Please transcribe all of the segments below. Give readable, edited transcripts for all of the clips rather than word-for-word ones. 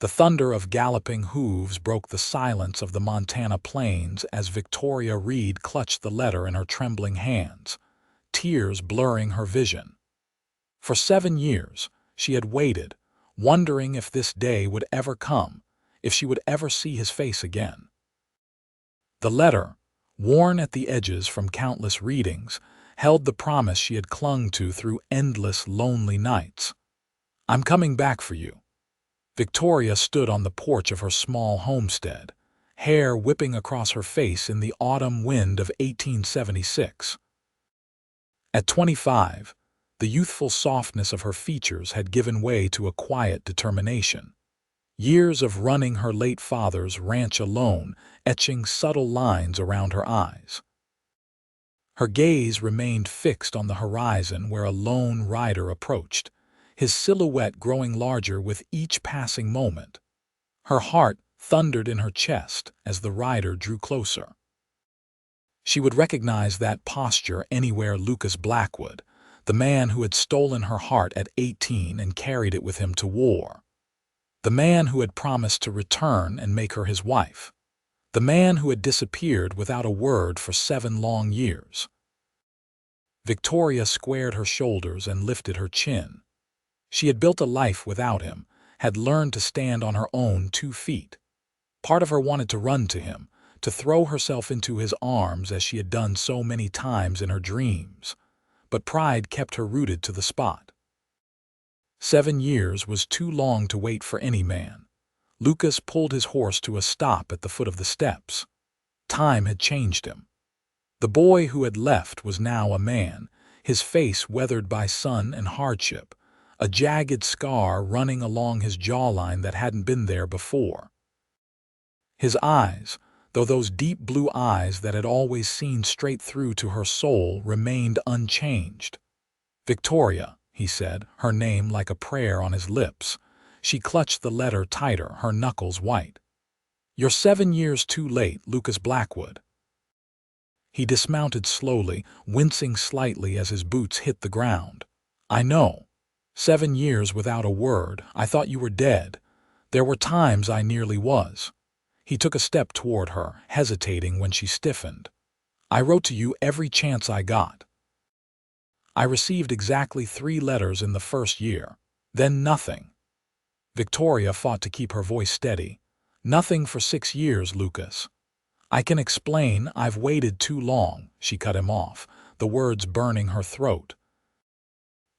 The thunder of galloping hooves broke the silence of the Montana plains as Victoria Reed clutched the letter in her trembling hands, tears blurring her vision. For 7 years, she had waited, wondering if this day would ever come, if she would ever see his face again. The letter, worn at the edges from countless readings, held the promise she had clung to through endless, lonely nights. "I'm coming back for you." Victoria stood on the porch of her small homestead, hair whipping across her face in the autumn wind of 1876. At 25, the youthful softness of her features had given way to a quiet determination. Years of running her late father's ranch alone, etching subtle lines around her eyes. Her gaze remained fixed on the horizon where a lone rider approached, his silhouette growing larger with each passing moment. Her heart thundered in her chest as the rider drew closer. She would recognize that posture anywhere. Lucas Blackwood, the man who had stolen her heart at 18 and carried it with him to war. The man who had promised to return and make her his wife. The man who had disappeared without a word for 7 long years. Victoria squared her shoulders and lifted her chin. She had built a life without him, had learned to stand on her own 2 feet. Part of her wanted to run to him, to throw herself into his arms as she had done so many times in her dreams. But pride kept her rooted to the spot. 7 years was too long to wait for any man. Lucas pulled his horse to a stop at the foot of the steps. Time had changed him. The boy who had left was now a man, his face weathered by sun and hardship, a jagged scar running along his jawline that hadn't been there before. His eyes, though those deep blue eyes that had always seen straight through to her soul, remained unchanged. "Victoria," he said, her name like a prayer on his lips. She clutched the letter tighter, her knuckles white. "You're 7 years too late, Lucas Blackwood." He dismounted slowly, wincing slightly as his boots hit the ground. "I know. 7 years without a word. I thought you were dead. There were times I nearly was." He took a step toward her, hesitating when she stiffened. "I wrote to you every chance I got. I received exactly 3 letters in the first year. Then nothing." Victoria fought to keep her voice steady. "Nothing for 6 years, Lucas." "I can explain. I've waited too long," she cut him off, the words burning her throat.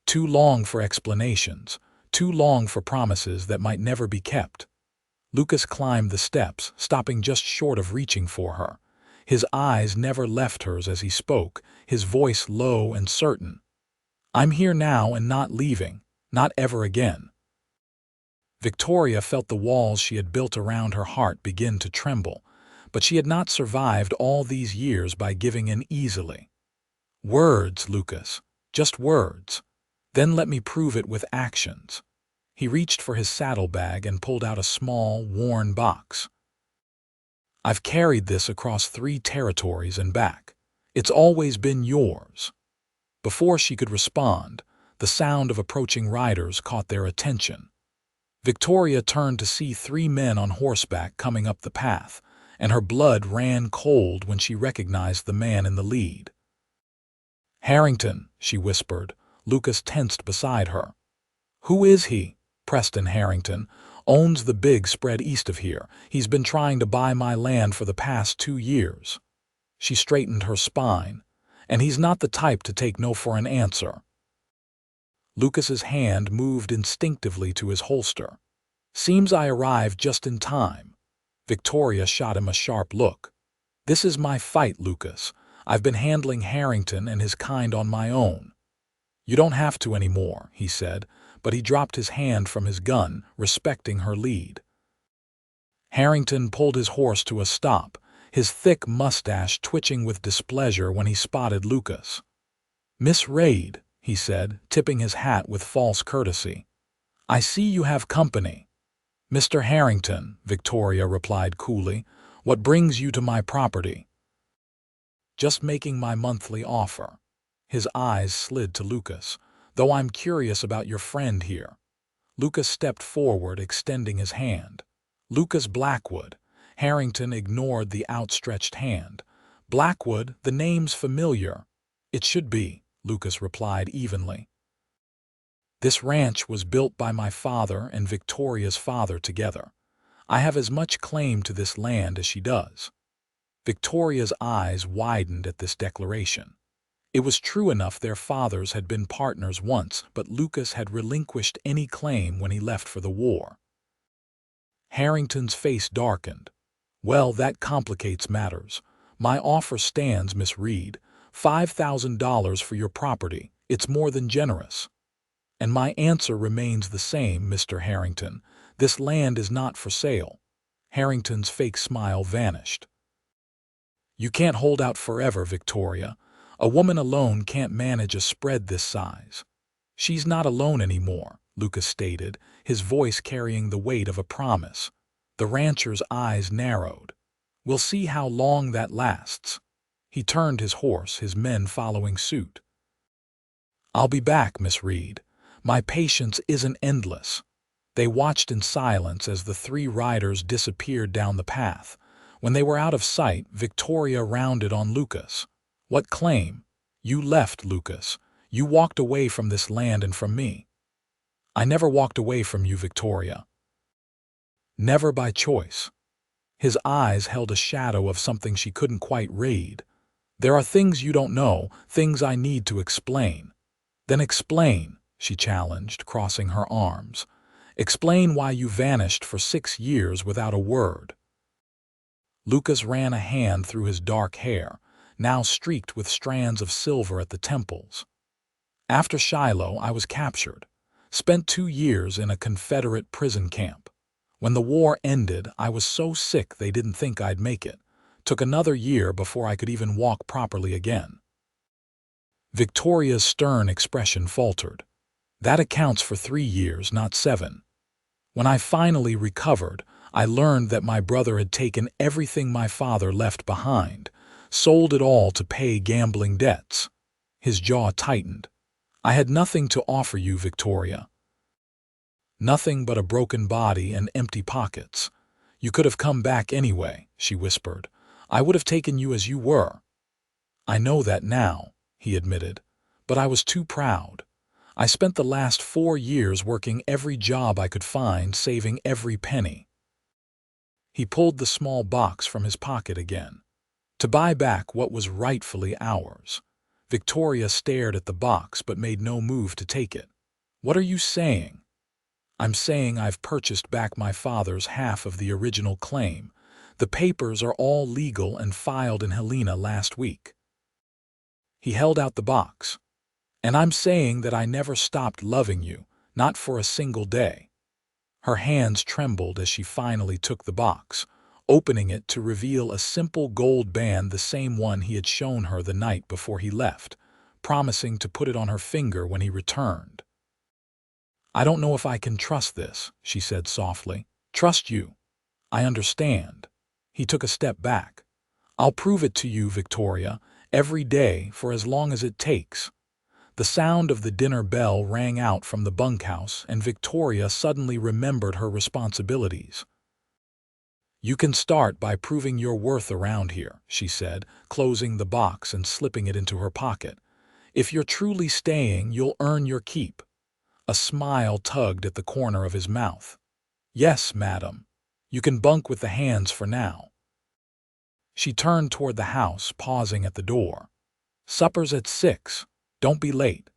Too long for explanations, too long for promises that might never be kept. Lucas climbed the steps, stopping just short of reaching for her. His eyes never left hers as he spoke, his voice low and certain. "I'm here now and not leaving, not ever again." Victoria felt the walls she had built around her heart begin to tremble, but she had not survived all these years by giving in easily. "Words, Lucas, just words. Then let me prove it with actions." He reached for his saddlebag and pulled out a small, worn box. "I've carried this across 3 territories and back. It's always been yours." Before she could respond, the sound of approaching riders caught their attention. Victoria turned to see 3 men on horseback coming up the path, and her blood ran cold when she recognized the man in the lead. "Harrington," she whispered. Lucas tensed beside her. "Who is he?" "Preston Harrington. Owns the big spread east of here. He's been trying to buy my land for the past 2 years." She straightened her spine. "And he's not the type to take no for an answer." Lucas's hand moved instinctively to his holster. "Seems I arrived just in time." Victoria shot him a sharp look. "This is my fight, Lucas. I've been handling Harrington and his kind on my own." "You don't have to anymore," he said, but he dropped his hand from his gun, respecting her lead. Harrington pulled his horse to a stop, his thick mustache twitching with displeasure when he spotted Lucas. "Miss Reid," he said, tipping his hat with false courtesy. "I see you have company." "Mr. Harrington," Victoria replied coolly, "what brings you to my property?" "Just making my monthly offer." His eyes slid to Lucas. "Though I'm curious about your friend here." Lucas stepped forward, extending his hand. Lucas Blackwood. Harrington ignored the outstretched hand. Blackwood, the name's familiar. It should be, Lucas replied evenly. This ranch was built by my father and Victoria's father together. I have as much claim to this land as she does. Victoria's eyes widened at this declaration. It was true enough their fathers had been partners once, but Lucas had relinquished any claim when he left for the war. Harrington's face darkened. Well, that complicates matters. My offer stands, Miss Reed. $5,000 for your property. It's more than generous. And my answer remains the same, Mr. Harrington. This land is not for sale. Harrington's fake smile vanished. You can't hold out forever, Victoria. A woman alone can't manage a spread this size. She's not alone anymore, Lucas stated, his voice carrying the weight of a promise. The rancher's eyes narrowed. We'll see how long that lasts. He turned his horse, his men following suit. I'll be back, Miss Reed. My patience isn't endless. They watched in silence as the three riders disappeared down the path. When they were out of sight, Victoria rounded on Lucas. What claim? You left, Lucas. You walked away from this land and from me. I never walked away from you, Victoria. Never by choice. His eyes held a shadow of something she couldn't quite read. There are things you don't know, things I need to explain. Then explain, she challenged, crossing her arms. Explain why you vanished for 6 years without a word. Lucas ran a hand through his dark hair, now streaked with strands of silver at the temples. After Shiloh, I was captured. Spent 2 years in a Confederate prison camp. When the war ended, I was so sick they didn't think I'd make it. Took another year before I could even walk properly again. Victoria's stern expression faltered. That accounts for 3 years, not 7. When I finally recovered, I learned that my brother had taken everything my father left behind, sold it all to pay gambling debts. His jaw tightened. I had nothing to offer you, Victoria. Nothing but a broken body and empty pockets. You could have come back anyway, she whispered. I would have taken you as you were. I know that now, he admitted, but I was too proud. I spent the last 4 years working every job I could find, saving every penny. He pulled the small box from his pocket again. To buy back what was rightfully ours. Victoria stared at the box but made no move to take it. What are you saying? I'm saying I've purchased back my father's half of the original claim. The papers are all legal and filed in Helena last week. He held out the box. And I'm saying that I never stopped loving you, not for a single day. Her hands trembled as she finally took the box, opening it to reveal a simple gold band, the same one he had shown her the night before he left, promising to put it on her finger when he returned. I don't know if I can trust this, she said softly. Trust you. I understand. He took a step back. I'll prove it to you, Victoria, every day for as long as it takes. The sound of the dinner bell rang out from the bunkhouse, and Victoria suddenly remembered her responsibilities. You can start by proving your worth around here, she said, closing the box and slipping it into her pocket. If you're truly staying, you'll earn your keep. A smile tugged at the corner of his mouth. Yes, madam. You can bunk with the hands for now. She turned toward the house, pausing at the door. Supper's at 6. Don't be late.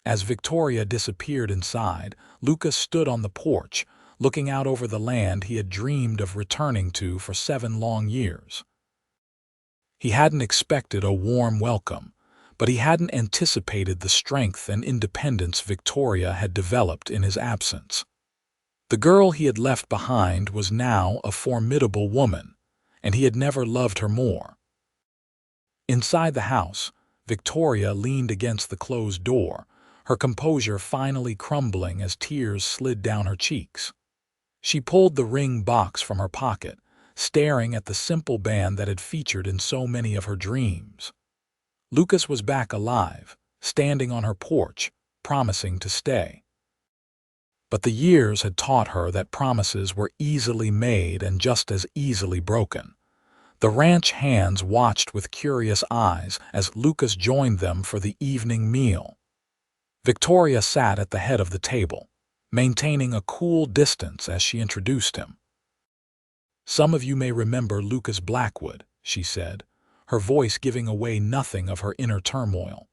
As Victoria disappeared inside, Lucas stood on the porch, looking out over the land he had dreamed of returning to for 7 long years. He hadn't expected a warm welcome, but he hadn't anticipated the strength and independence Victoria had developed in his absence. The girl he had left behind was now a formidable woman, and he had never loved her more. Inside the house, Victoria leaned against the closed door, her composure finally crumbling as tears slid down her cheeks. She pulled the ring box from her pocket, staring at the simple band that had featured in so many of her dreams. Lucas was back alive, standing on her porch, promising to stay. But the years had taught her that promises were easily made and just as easily broken. The ranch hands watched with curious eyes as Lucas joined them for the evening meal. Victoria sat at the head of the table, maintaining a cool distance as she introduced him. "Some of you may remember Lucas Blackwood," she said, her voice giving away nothing of her inner turmoil.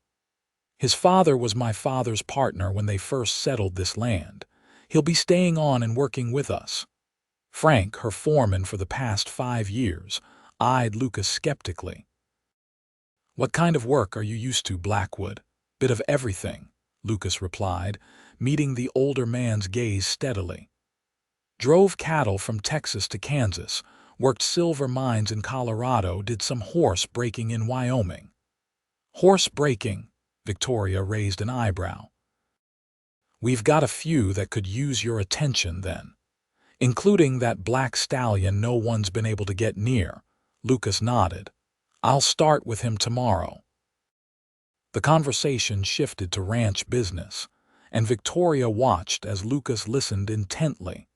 "His father was my father's partner when they first settled this land. He'll be staying on and working with us." Frank, her foreman for the past 5 years, eyed Lucas skeptically. "What kind of work are you used to, Blackwood?" "Bit of everything," Lucas replied, meeting the older man's gaze steadily. "Drove cattle from Texas to Kansas, worked silver mines in Colorado, did some horse breaking in Wyoming." "Horse breaking?" Victoria raised an eyebrow. "We've got a few that could use your attention then, including that black stallion no one's been able to get near." Lucas nodded. "I'll start with him tomorrow." The conversation shifted to ranch business, and Victoria watched as Lucas listened intently,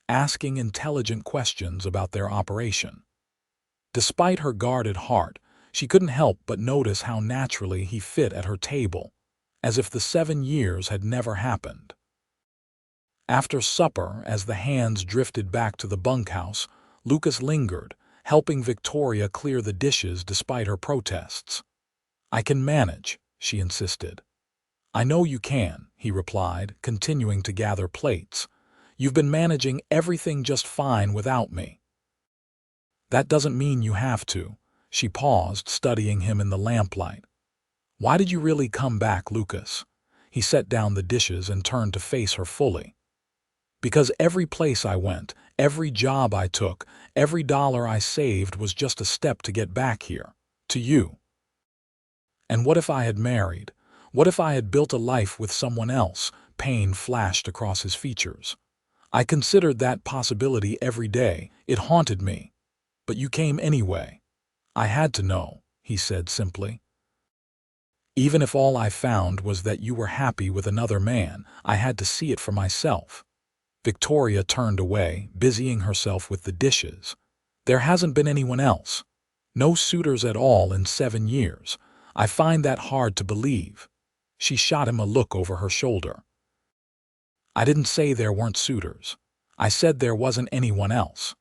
asking intelligent questions about their operation. Despite her guarded heart, she couldn't help but notice how naturally he fit at her table, as if the 7 years had never happened. After supper, as the hands drifted back to the bunkhouse, Lucas lingered, helping Victoria clear the dishes despite her protests. "I can manage," she insisted. "I know you can," he replied, continuing to gather plates. "You've been managing everything just fine without me." "That doesn't mean you have to." She paused, studying him in the lamplight. "Why did you really come back, Lucas?" He set down the dishes and turned to face her fully. "Because every place I went, every job I took, every dollar I saved was just a step to get back here, to you. And what if I had married? What if I had built a life with someone else?" Pain flashed across his features. "I considered that possibility every day. It haunted me. But you came anyway." "I had to know," he said simply. "Even if all I found was that you were happy with another man, I had to see it for myself." Victoria turned away, busying herself with the dishes. "There hasn't been anyone else. No suitors at all in 7 years. I find that hard to believe." She shot him a look over her shoulder. "I didn't say there weren't suitors. I said there wasn't anyone else."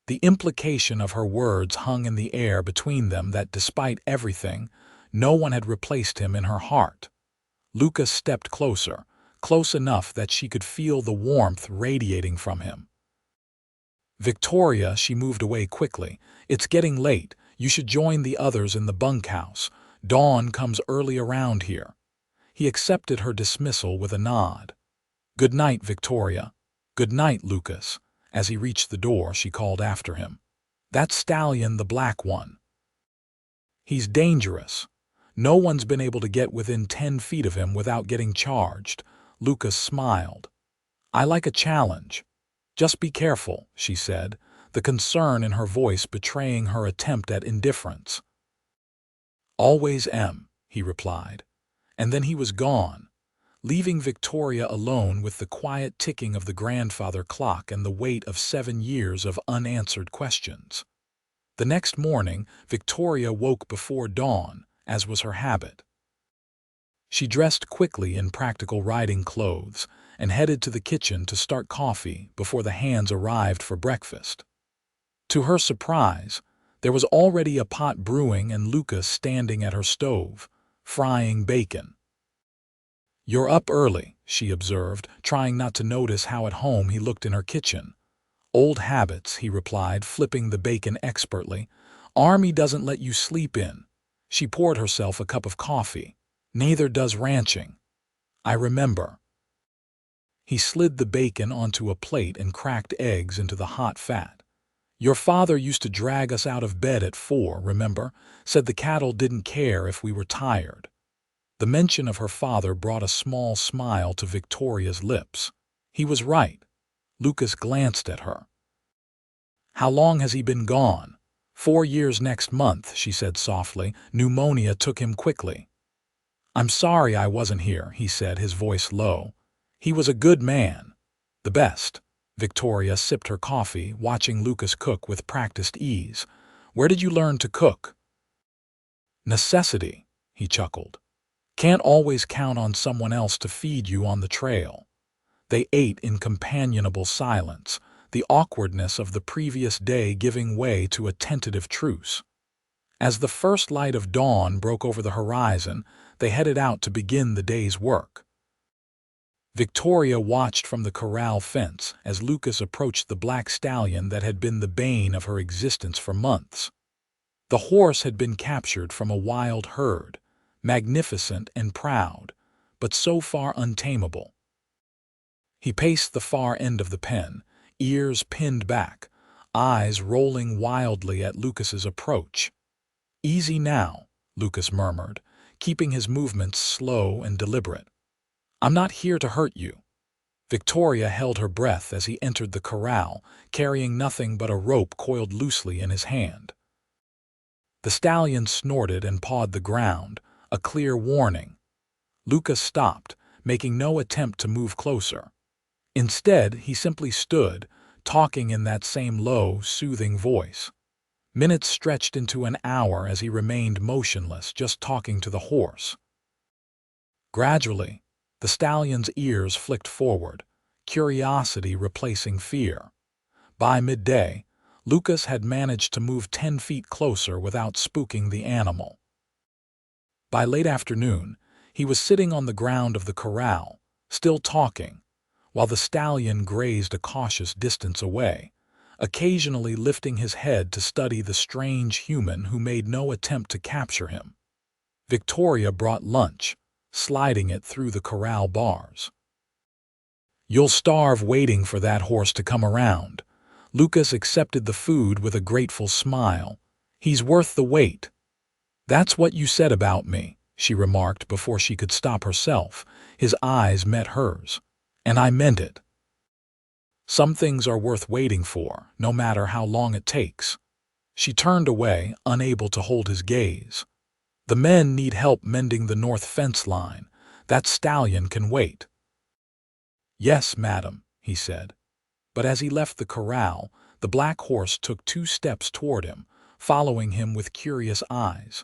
The implication of her words hung in the air between them that despite everything, no one had replaced him in her heart. Lucas stepped closer, close enough that she could feel the warmth radiating from him. "Victoria," she moved away quickly. "It's getting late. You should join the others in the bunkhouse. Dawn comes early around here." He accepted her dismissal with a nod. "Good night, Victoria." "Good night, Lucas." As he reached the door, she called after him. "That stallion, the black one. He's dangerous. No one's been able to get within 10 feet of him without getting charged." Lucas smiled. "I like a challenge." "Just be careful," she said, the concern in her voice betraying her attempt at indifference. "Always am," he replied. And then he was gone, leaving Victoria alone with the quiet ticking of the grandfather clock and the weight of 7 years of unanswered questions. The next morning, Victoria woke before dawn, as was her habit. She dressed quickly in practical riding clothes and headed to the kitchen to start coffee before the hands arrived for breakfast. To her surprise, there was already a pot brewing and Lucas standing at her stove, frying bacon. "You're up early," she observed, trying not to notice how at home he looked in her kitchen. "Old habits," he replied, flipping the bacon expertly. "Army doesn't let you sleep in." She poured herself a cup of coffee. "Neither does ranching." "I remember." He slid the bacon onto a plate and cracked eggs into the hot fat. "Your father used to drag us out of bed at 4, remember? Said the cattle didn't care if we were tired." The mention of her father brought a small smile to Victoria's lips. He was right. Lucas glanced at her. "How long has he been gone?" 4 years next month," she said softly. "Pneumonia took him quickly." "I'm sorry I wasn't here," he said, his voice low. "He was a good man." The best. Victoria sipped her coffee, watching Lucas cook with practiced ease. Where did you learn to cook? Necessity, he chuckled. Can't always count on someone else to feed you on the trail. They ate in companionable silence, the awkwardness of the previous day giving way to a tentative truce. As the first light of dawn broke over the horizon, they headed out to begin the day's work. Victoria watched from the corral fence as Lucas approached the black stallion that had been the bane of her existence for months. The horse had been captured from a wild herd, magnificent and proud, but so far untamable. He paced the far end of the pen, ears pinned back, eyes rolling wildly at Lucas's approach. "Easy now," Lucas murmured, keeping his movements slow and deliberate. "I'm not here to hurt you." Victoria held her breath as he entered the corral, carrying nothing but a rope coiled loosely in his hand. The stallion snorted and pawed the ground, a clear warning. Lucas stopped, making no attempt to move closer. Instead, he simply stood, talking in that same low, soothing voice. Minutes stretched into an hour as he remained motionless, just talking to the horse. Gradually, the stallion's ears flicked forward, curiosity replacing fear. By midday, Lucas had managed to move 10 feet closer without spooking the animal. By late afternoon, he was sitting on the ground of the corral, still talking, while the stallion grazed a cautious distance away, occasionally lifting his head to study the strange human who made no attempt to capture him. Victoria brought lunch, sliding it through the corral bars. "You'll starve waiting for that horse to come around." Lucas accepted the food with a grateful smile. "He's worth the wait." "That's what you said about me," she remarked before she could stop herself. His eyes met hers. "And I meant it. Some things are worth waiting for, no matter how long it takes." She turned away, unable to hold his gaze. "The men need help mending the north fence line. That stallion can wait." "Yes, madam," he said. But as he left the corral, the black horse took 2 steps toward him, following him with curious eyes.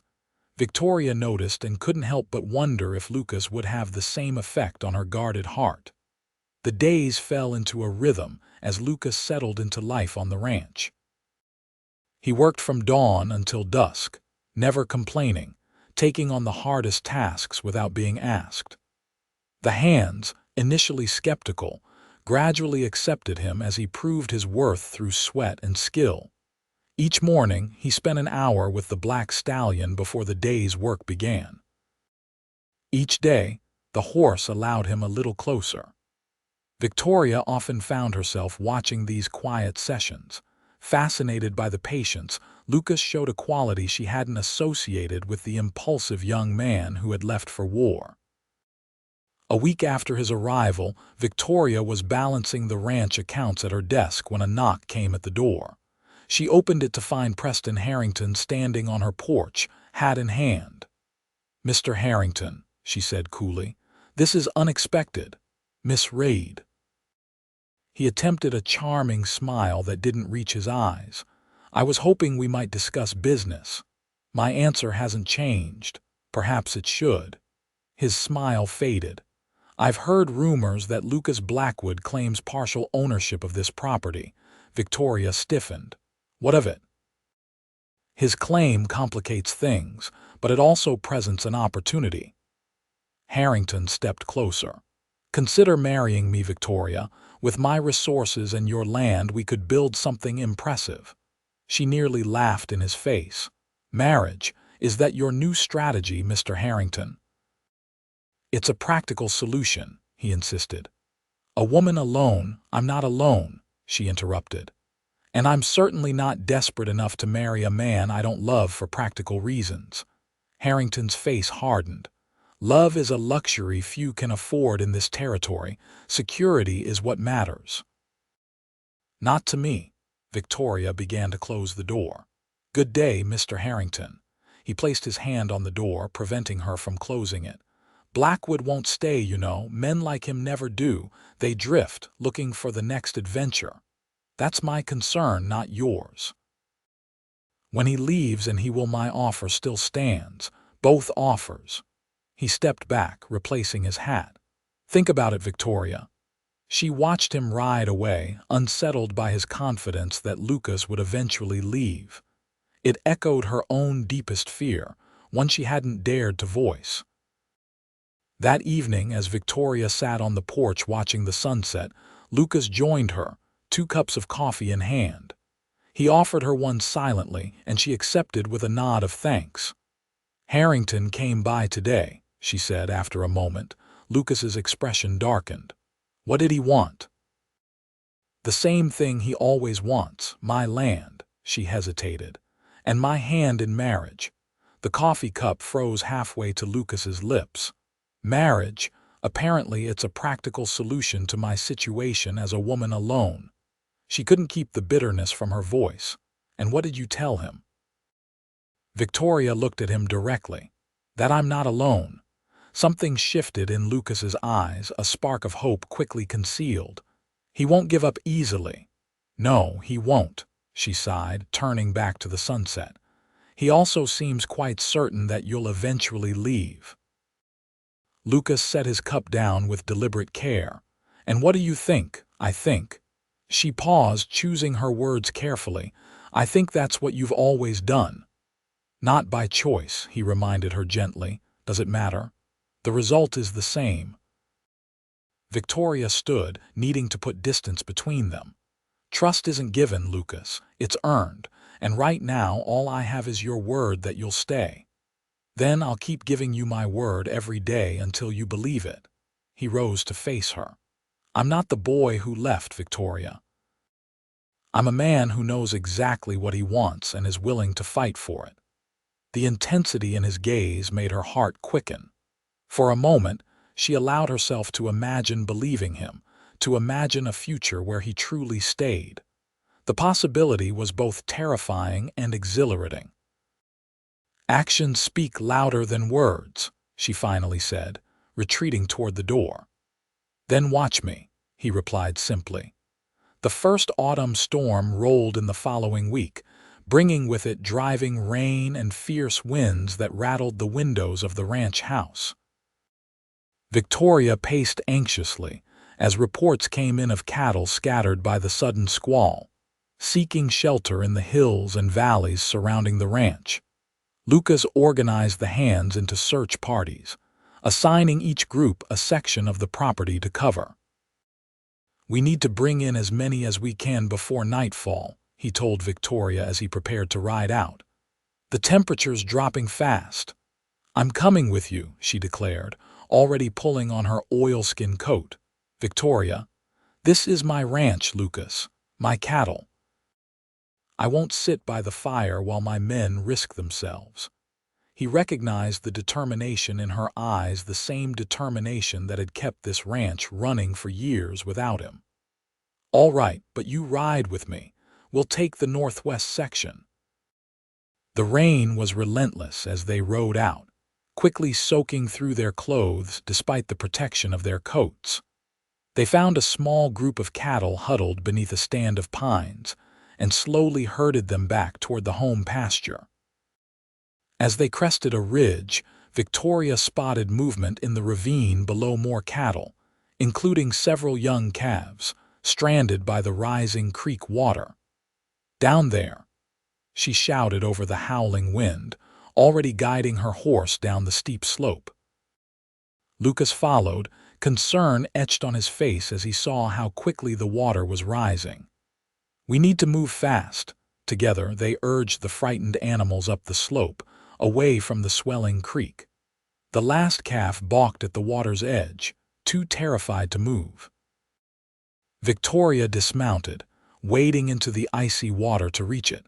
Victoria noticed and couldn't help but wonder if Lucas would have the same effect on her guarded heart. The days fell into a rhythm as Lucas settled into life on the ranch. He worked from dawn until dusk, never complaining, taking on the hardest tasks without being asked. The hands, initially skeptical, gradually accepted him as he proved his worth through sweat and skill. Each morning, he spent an hour with the black stallion before the day's work began. Each day, the horse allowed him a little closer. Victoria often found herself watching these quiet sessions. Fascinated by the patience, Lucas showed a quality she hadn't associated with the impulsive young man who had left for war. A week after his arrival, Victoria was balancing the ranch accounts at her desk when a knock came at the door. She opened it to find Preston Harrington standing on her porch, hat in hand. "Mr. Harrington," she said coolly, "this is unexpected. Miss Reid." He attempted a charming smile that didn't reach his eyes. "I was hoping we might discuss business. My answer hasn't changed. Perhaps it should." His smile faded. "I've heard rumors that Lucas Blackwood claims partial ownership of this property." Victoria stiffened. "What of it?" "His claim complicates things, but it also presents an opportunity." Harrington stepped closer. "Consider marrying me, Victoria. With my resources and your land, we could build something impressive." She nearly laughed in his face. "Marriage, is that your new strategy, Mr. Harrington?" "It's a practical solution," he insisted. "A woman alone—" "I'm not alone," she interrupted. "And I'm certainly not desperate enough to marry a man I don't love for practical reasons." Harrington's face hardened. "Love is a luxury few can afford in this territory. Security is what matters." "Not to me." Victoria began to close the door. "Good day, Mr. Harrington." He placed his hand on the door, preventing her from closing it. Blackwood won't stay, you know. Men like him never do. They drift, looking for the next adventure. That's my concern, not yours. When he leaves and he will, my offer still stands. Both offers. He stepped back, replacing his hat. Think about it, Victoria. She watched him ride away, unsettled by his confidence that Lucas would eventually leave. It echoed her own deepest fear, one she hadn't dared to voice. That evening, as Victoria sat on the porch watching the sunset, Lucas joined her, 2 cups of coffee in hand. He offered her one silently, and she accepted with a nod of thanks. "Harrington came by today," she said after a moment. Lucas's expression darkened. "What did he want?" "The same thing he always wants, my land," she hesitated, "and my hand in marriage." The coffee cup froze halfway to Lucas's lips. "Marriage? Apparently it's a practical solution to my situation as a woman alone." She couldn't keep the bitterness from her voice. "And what did you tell him?" Victoria looked at him directly. "That I'm not alone." Something shifted in Lucas's eyes, a spark of hope quickly concealed. "He won't give up easily." "No, he won't," she sighed, turning back to the sunset. "He also seems quite certain that you'll eventually leave." Lucas set his cup down with deliberate care. "And what do you think?" "I think." She paused, choosing her words carefully. "I think that's what you've always done." "Not by choice," he reminded her gently. "Does it matter? The result is the same." Victoria stood, needing to put distance between them. "Trust isn't given, Lucas. It's earned. And right now, all I have is your word that you'll stay. Then I'll keep giving you my word every day until you believe it." He rose to face her. "I'm not the boy who left, Victoria. I'm a man who knows exactly what he wants and is willing to fight for it." The intensity in his gaze made her heart quicken. For a moment, she allowed herself to imagine believing him, to imagine a future where he truly stayed. The possibility was both terrifying and exhilarating. "Actions speak louder than words," she finally said, retreating toward the door. "Then watch me," he replied simply. The first autumn storm rolled in the following week, bringing with it driving rain and fierce winds that rattled the windows of the ranch house. Victoria paced anxiously as reports came in of cattle scattered by the sudden squall, seeking shelter in the hills and valleys surrounding the ranch. Lucas organized the hands into search parties, assigning each group a section of the property to cover. "We need to bring in as many as we can before nightfall," he told Victoria as he prepared to ride out. "The temperature's dropping fast." "I'm coming with you," she declared, already pulling on her oilskin coat. "Victoria, this is my ranch, Lucas, my cattle. I won't sit by the fire while my men risk themselves." He recognized the determination in her eyes, the same determination that had kept this ranch running for years without him. "All right, but you ride with me. We'll take the northwest section." The rain was relentless as they rode out, quickly soaking through their clothes despite the protection of their coats. They found a small group of cattle huddled beneath a stand of pines and slowly herded them back toward the home pasture. As they crested a ridge, Victoria spotted movement in the ravine below, more cattle, including several young calves, stranded by the rising creek water. "Down there!" she shouted over the howling wind, already guiding her horse down the steep slope. Lucas followed, concern etched on his face as he saw how quickly the water was rising. "We need to move fast." Together, they urged the frightened animals up the slope, away from the swelling creek. The last calf balked at the water's edge, too terrified to move. Victoria dismounted, wading into the icy water to reach it.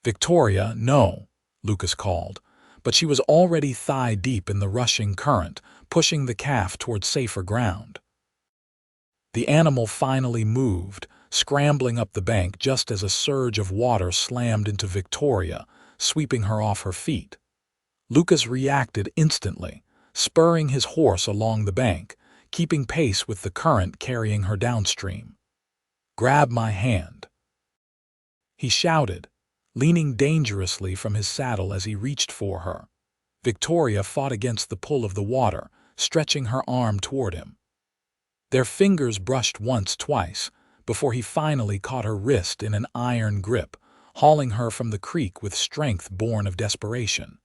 "Victoria, no," Lucas called, but she was already thigh-deep in the rushing current, pushing the calf toward safer ground. The animal finally moved, scrambling up the bank just as a surge of water slammed into Victoria, sweeping her off her feet. Lucas reacted instantly, spurring his horse along the bank, keeping pace with the current carrying her downstream. "Grab my hand," he shouted, leaning dangerously from his saddle as he reached for her. Victoria fought against the pull of the water, stretching her arm toward him. Their fingers brushed twice, before he finally caught her wrist in an iron grip, hauling her from the creek with strength born of desperation.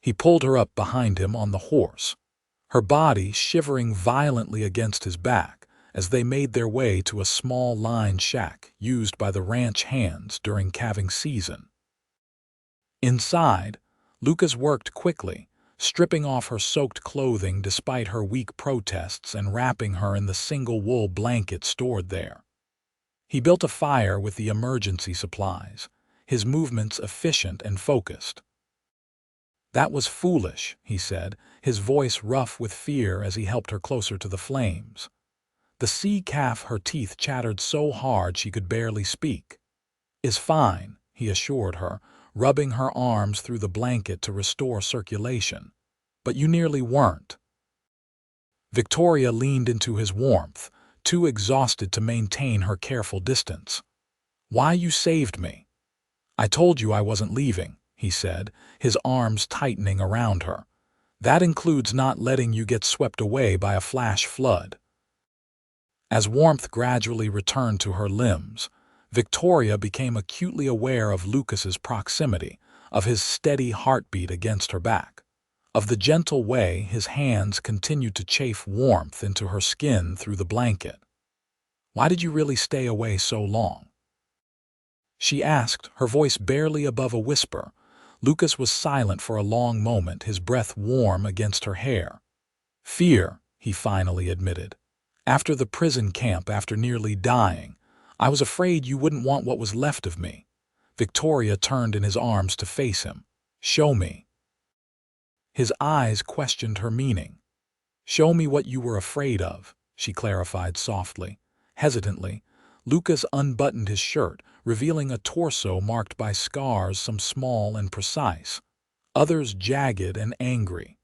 He pulled her up behind him on the horse, her body shivering violently against his back as they made their way to a small line shack used by the ranch hands during calving season. Inside, Lucas worked quickly, stripping off her soaked clothing despite her weak protests and wrapping her in the single wool blanket stored there. He built a fire with the emergency supplies, his movements efficient and focused. "That was foolish," he said, his voice rough with fear as he helped her closer to the flames. The sea calf her teeth chattered so hard she could barely speak. "Is fine," he assured her, rubbing her arms through the blanket to restore circulation. "But you nearly weren't." Victoria leaned into his warmth, too exhausted to maintain her careful distance. "Why, you saved me." "I told you I wasn't leaving," he said, his arms tightening around her. "That includes not letting you get swept away by a flash flood." As warmth gradually returned to her limbs, Victoria became acutely aware of Lucas's proximity, of his steady heartbeat against her back, of the gentle way his hands continued to chafe warmth into her skin through the blanket. "Why did you really stay away so long?" she asked, her voice barely above a whisper. Lucas was silent for a long moment, his breath warm against her hair. "Fear," he finally admitted. "After the prison camp, after nearly dying, I was afraid you wouldn't want what was left of me." Victoria turned in his arms to face him. "Show me." His eyes questioned her meaning. "Show me what you were afraid of," she clarified softly. Hesitantly, Lucas unbuttoned his shirt, revealing a torso marked by scars, some small and precise, others jagged and angry.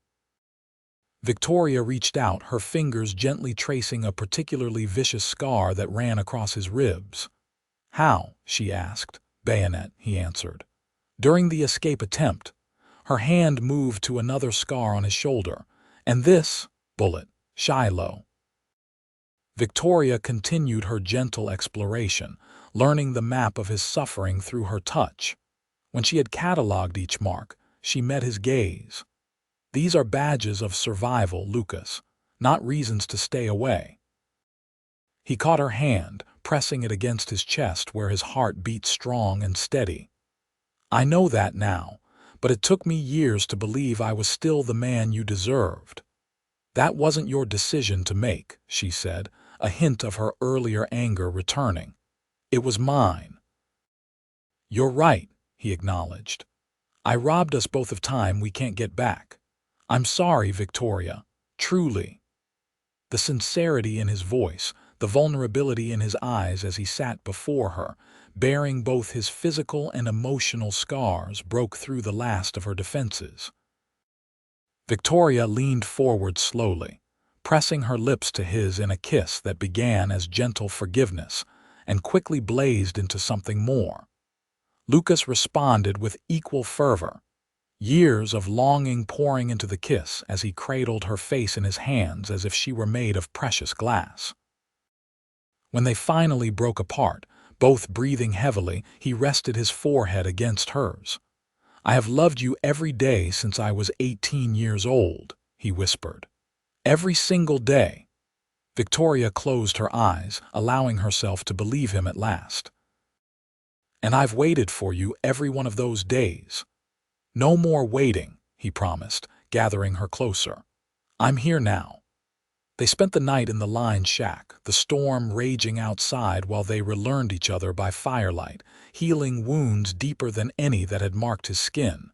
Victoria reached out, her fingers gently tracing a particularly vicious scar that ran across his ribs. "How?" she asked. "Bayonet," he answered. "During the escape attempt." Her hand moved to another scar on his shoulder. "And this?" "Bullet. Shiloh." Victoria continued her gentle exploration, learning the map of his suffering through her touch. When she had catalogued each mark, she met his gaze. "These are badges of survival, Lucas, not reasons to stay away." He caught her hand, pressing it against his chest where his heart beat strong and steady. "I know that now, but it took me years to believe I was still the man you deserved." "That wasn't your decision to make," she said, a hint of her earlier anger returning. "It was mine." "You're right," he acknowledged. "I robbed us both of time we can't get back. I'm sorry, Victoria, truly." The sincerity in his voice, the vulnerability in his eyes as he sat before her, bearing both his physical and emotional scars, broke through the last of her defenses. Victoria leaned forward slowly, pressing her lips to his in a kiss that began as gentle forgiveness and quickly blazed into something more. Lucas responded with equal fervor, years of longing pouring into the kiss as he cradled her face in his hands as if she were made of precious glass. When they finally broke apart, both breathing heavily, he rested his forehead against hers. "I have loved you every day since I was 18 years old," he whispered. "Every single day." Victoria closed her eyes, allowing herself to believe him at last. "And I've waited for you every one of those days." "No more waiting," he promised, gathering her closer. "I'm here now." They spent the night in the line shack, the storm raging outside while they relearned each other by firelight, healing wounds deeper than any that had marked his skin.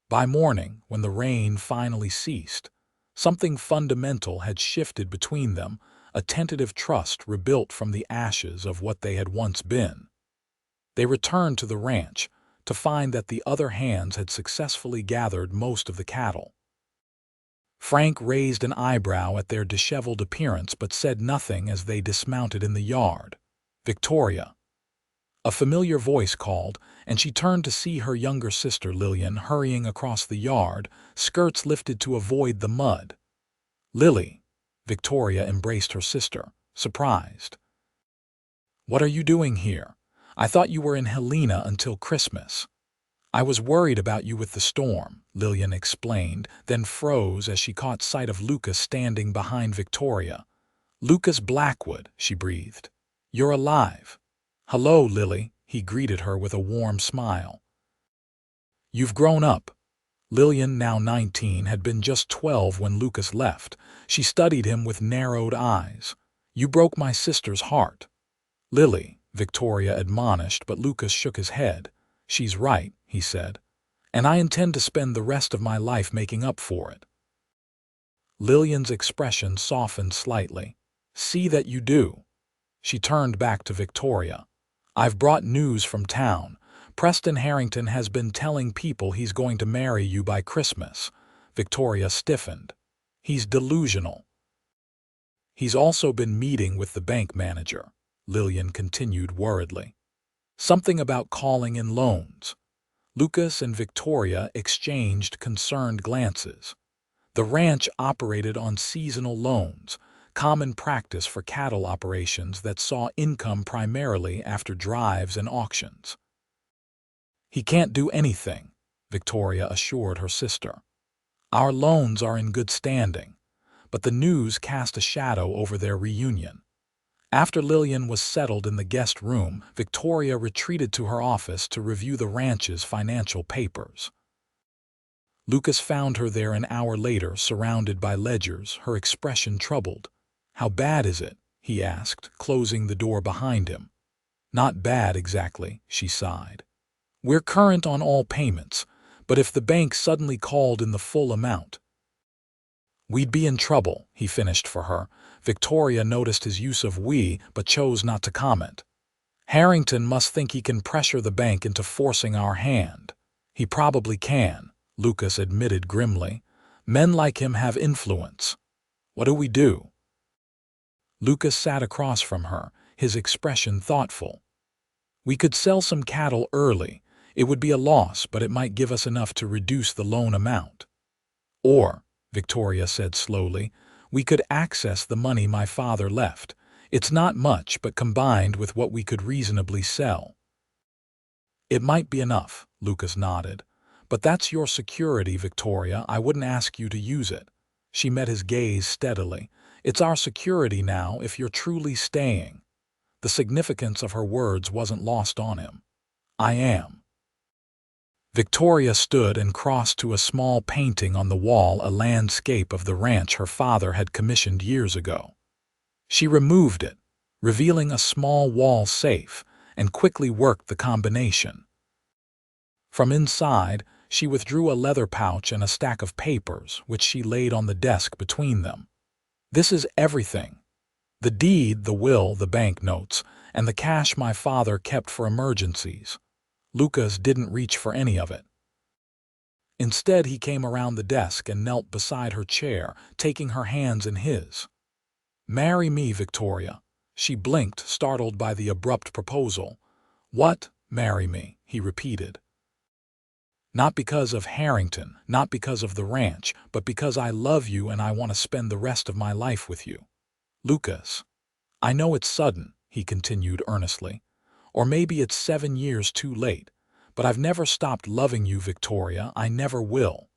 By morning, when the rain finally ceased, something fundamental had shifted between them, a tentative trust rebuilt from the ashes of what they had once been. They returned to the ranch to find that the other hands had successfully gathered most of the cattle. Frank raised an eyebrow at their disheveled appearance but said nothing as they dismounted in the yard. "Victoria." A familiar voice called, and she turned to see her younger sister Lillian hurrying across the yard, skirts lifted to avoid the mud. "Lily." Victoria embraced her sister, surprised. "What are you doing here? I thought you were in Helena until Christmas." "I was worried about you with the storm," Lillian explained, then froze as she caught sight of Lucas standing behind Victoria. "Lucas Blackwood," she breathed. "You're alive." "Hello, Lily," he greeted her with a warm smile. "You've grown up." Lillian, now 19, had been just 12 when Lucas left. She studied him with narrowed eyes. "You broke my sister's heart." "Lily," Victoria admonished, but Lucas shook his head. "She's right," he said, "and I intend to spend the rest of my life making up for it." Lillian's expression softened slightly. "See that you do." She turned back to Victoria. "I've brought news from town. Preston Harrington has been telling people he's going to marry you by Christmas." Victoria stiffened. "He's delusional." "He's also been meeting with the bank manager," Lillian continued worriedly. "Something about calling in loans." Lucas and Victoria exchanged concerned glances. The ranch operated on seasonal loans, common practice for cattle operations that saw income primarily after drives and auctions. "He can't do anything," Victoria assured her sister. "Our loans are in good standing." But the news cast a shadow over their reunion. After Lillian was settled in the guest room, Victoria retreated to her office to review the ranch's financial papers. Lucas found her there an hour later, surrounded by ledgers, her expression troubled. "How bad is it?" he asked, closing the door behind him. "Not bad exactly," she sighed. "We're current on all payments, but if the bank suddenly called in the full amount, we'd be in trouble," he finished for her. Victoria noticed his use of "we," but chose not to comment. "Harrington must think he can pressure the bank into forcing our hand." "He probably can," Lucas admitted grimly. "Men like him have influence." "What do we do?" Lucas sat across from her, his expression thoughtful. "We could sell some cattle early. It would be a loss, but it might give us enough to reduce the loan amount. Or," Victoria said slowly, "we could access the money my father left. It's not much, but combined with what we could reasonably sell." "It might be enough," Lucas nodded. "But that's your security, Victoria. I wouldn't ask you to use it." She met his gaze steadily. "It's our security now if you're truly staying." The significance of her words wasn't lost on him. "I am." Victoria stood and crossed to a small painting on the wall, a landscape of the ranch her father had commissioned years ago. She removed it, revealing a small wall safe, and quickly worked the combination. From inside, she withdrew a leather pouch and a stack of papers, which she laid on the desk between them. "This is everything. The deed, the will, the bank notes, and the cash my father kept for emergencies." Lucas didn't reach for any of it. Instead, he came around the desk and knelt beside her chair, taking her hands in his. "Marry me, Victoria." She blinked, startled by the abrupt proposal. "What? Marry me?" he repeated. "Not because of Harrington, not because of the ranch, but because I love you and I want to spend the rest of my life with you." "Lucas, I know it's sudden," he continued earnestly, "or maybe it's 7 years too late, but I've never stopped loving you, Victoria. I never will."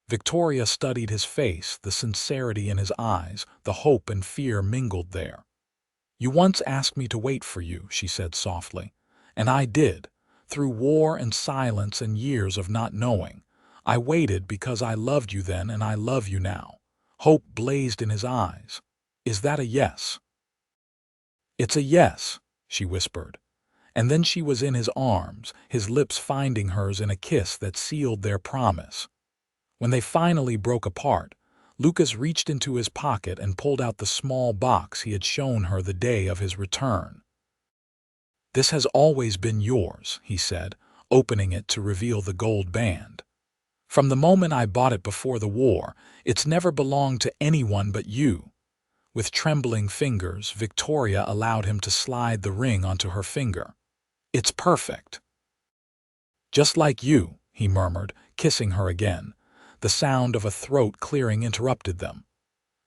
Victoria studied his face, the sincerity in his eyes, the hope and fear mingled there. "You once asked me to wait for you," she said softly, "and I did. Through war and silence and years of not knowing, I waited because I loved you then and I love you now." Hope blazed in his eyes. "Is that a yes?" "It's a yes," she whispered. And then she was in his arms, his lips finding hers in a kiss that sealed their promise. When they finally broke apart, Lucas reached into his pocket and pulled out the small box he had shown her the day of his return. "This has always been yours," he said, opening it to reveal the gold band. From the moment I bought it before the war, it's never belonged to anyone but you." With trembling fingers, Victoria allowed him to slide the ring onto her finger. "It's perfect." "Just like you," he murmured, kissing her again. The sound of a throat clearing interrupted them.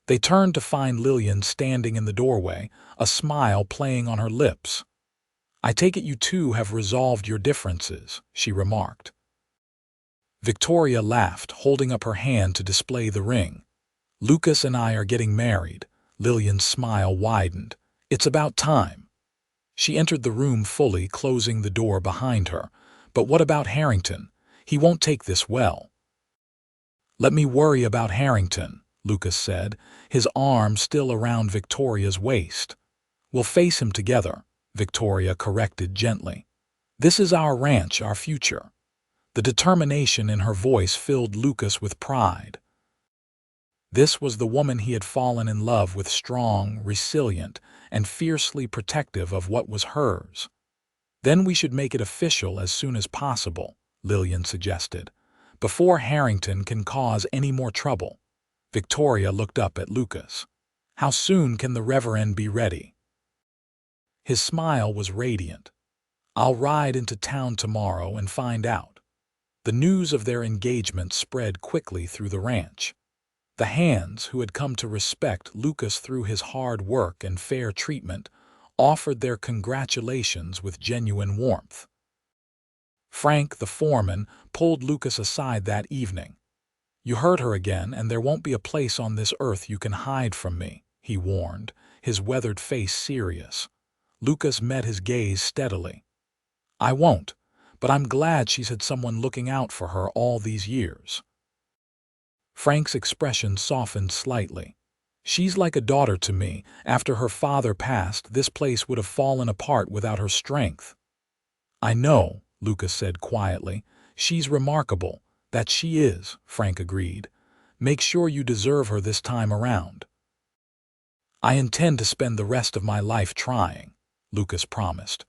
They turned to find Lillian standing in the doorway, a smile playing on her lips. "I take it you two have resolved your differences," she remarked. Victoria laughed, holding up her hand to display the ring. "Lucas and I are getting married." Lillian's smile widened. "It's about time." She entered the room fully, closing the door behind her. "But what about Harrington? He won't take this well." "Let me worry about Harrington," Lucas said, his arm still around Victoria's waist. "We'll face him together," Victoria corrected gently. "This is our ranch, our future." The determination in her voice filled Lucas with pride. This was the woman he had fallen in love with, strong, resilient, and fiercely protective of what was hers. "Then we should make it official as soon as possible," Lillian suggested, "before Harrington can cause any more trouble." Victoria looked up at Lucas. "How soon can the Reverend be ready?" His smile was radiant. "I'll ride into town tomorrow and find out." The news of their engagement spread quickly through the ranch. The hands, who had come to respect Lucas through his hard work and fair treatment, offered their congratulations with genuine warmth. Frank, the foreman, pulled Lucas aside that evening. "You hurt her again, and there won't be a place on this earth you can hide from me," he warned, his weathered face serious. Lucas met his gaze steadily. "I won't, but I'm glad she's had someone looking out for her all these years." Frank's expression softened slightly. "She's like a daughter to me. After her father passed, this place would have fallen apart without her strength." "I know," Lucas said quietly. "She's remarkable." "That she is," Frank agreed. "Make sure you deserve her this time around." "I intend to spend the rest of my life trying," Lucas promised.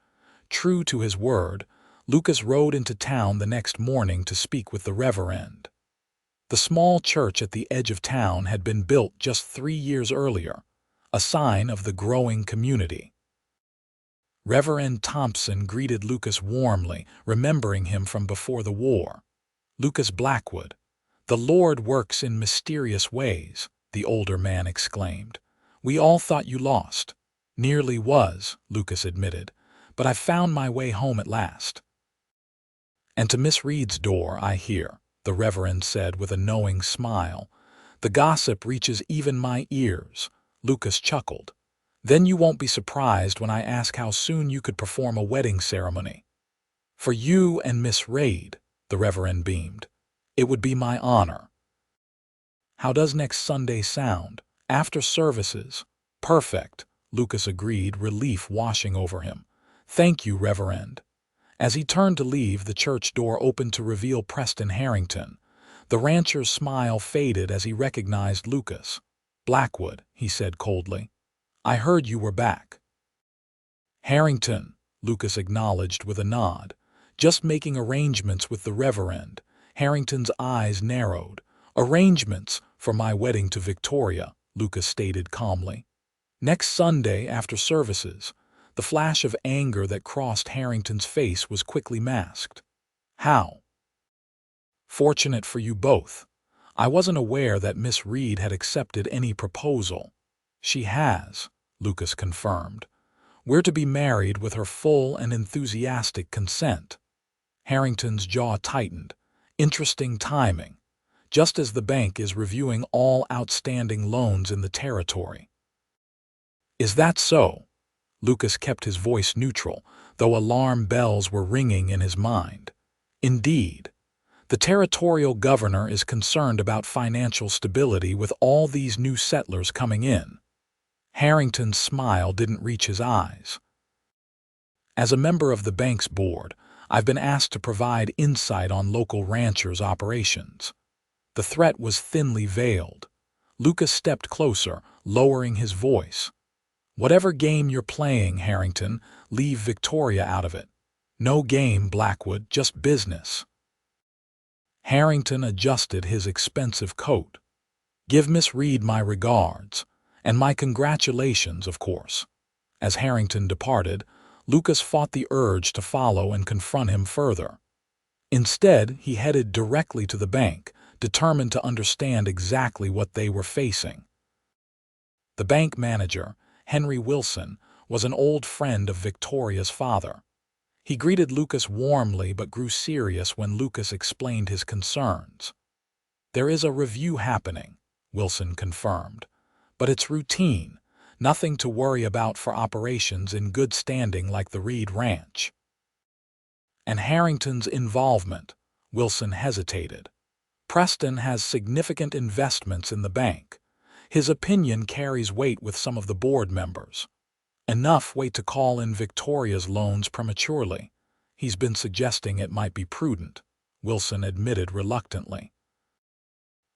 True to his word, Lucas rode into town the next morning to speak with the Reverend. The small church at the edge of town had been built just 3 years earlier, a sign of the growing community. Reverend Thompson greeted Lucas warmly, remembering him from before the war. "Lucas Blackwood, the Lord works in mysterious ways," the older man exclaimed. "We all thought you lost." "Nearly was," Lucas admitted, "but I found my way home at last." "And to Miss Reed's door, I hear," the Reverend said with a knowing smile. "The gossip reaches even my ears." Lucas chuckled. "Then you won't be surprised when I ask how soon you could perform a wedding ceremony." "For you and Miss Reed," the Reverend beamed. "It would be my honor." "How does next Sunday sound? After services?" "Perfect," Lucas agreed, relief washing over him. "Thank you, Reverend." As he turned to leave, the church door opened to reveal Preston Harrington. The rancher's smile faded as he recognized Lucas. "Blackwood," he said coldly. "I heard you were back." "Harrington," Lucas acknowledged with a nod. "Just making arrangements with the Reverend." Harrington's eyes narrowed. "Arrangements for my wedding to Victoria," Lucas stated calmly. "Next Sunday after services." The flash of anger that crossed Harrington's face was quickly masked. "How?" "Fortunate for you both. I wasn't aware that Miss Reed had accepted any proposal." "She has," Lucas confirmed. "We're to be married with her full and enthusiastic consent." Harrington's jaw tightened. "Interesting timing. Just as the bank is reviewing all outstanding loans in the territory." "Is that so?" Lucas kept his voice neutral, though alarm bells were ringing in his mind. "Indeed. The territorial governor is concerned about financial stability with all these new settlers coming in." Harrington's smile didn't reach his eyes. "As a member of the bank's board, I've been asked to provide insight on local ranchers' operations." The threat was thinly veiled. Lucas stepped closer, lowering his voice. "Whatever game you're playing, Harrington, leave Victoria out of it." "No game, Blackwood, just business." Harrington adjusted his expensive coat. "Give Miss Reed my regards, and my congratulations, of course." As Harrington departed, Lucas fought the urge to follow and confront him further. Instead, he headed directly to the bank, determined to understand exactly what they were facing. The bank manager, Henry Wilson, was an old friend of Victoria's father. He greeted Lucas warmly but grew serious when Lucas explained his concerns. "There is a review happening," Wilson confirmed, "but it's routine, nothing to worry about for operations in good standing like the Reed Ranch." And Harrington's involvement, Wilson hesitated. "Preston has significant investments in the bank. His opinion carries weight with some of the board members. Enough weight to call in Victoria's loans prematurely. He's been suggesting it might be prudent," Wilson admitted reluctantly.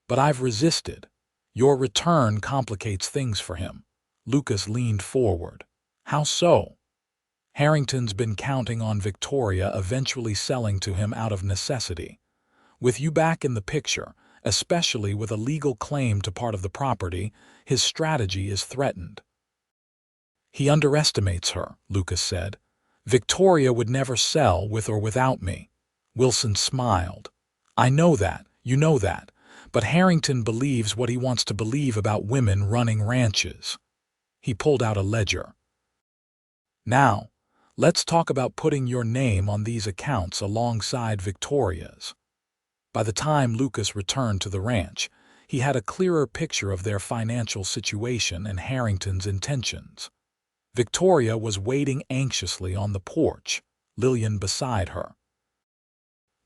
"But I've resisted. Your return complicates things for him." Lucas leaned forward. "How so?" "Harrington's been counting on Victoria eventually selling to him out of necessity. With you back in the picture, especially with a legal claim to part of the property, his strategy is threatened." "He underestimates her," Lucas said. "Victoria would never sell with or without me." Wilson smiled. "I know that, you know that, but Harrington believes what he wants to believe about women running ranches." He pulled out a ledger. "Now, let's talk about putting your name on these accounts alongside Victoria's." By the time Lucas returned to the ranch, he had a clearer picture of their financial situation and Harrington's intentions. Victoria was waiting anxiously on the porch, Lillian beside her.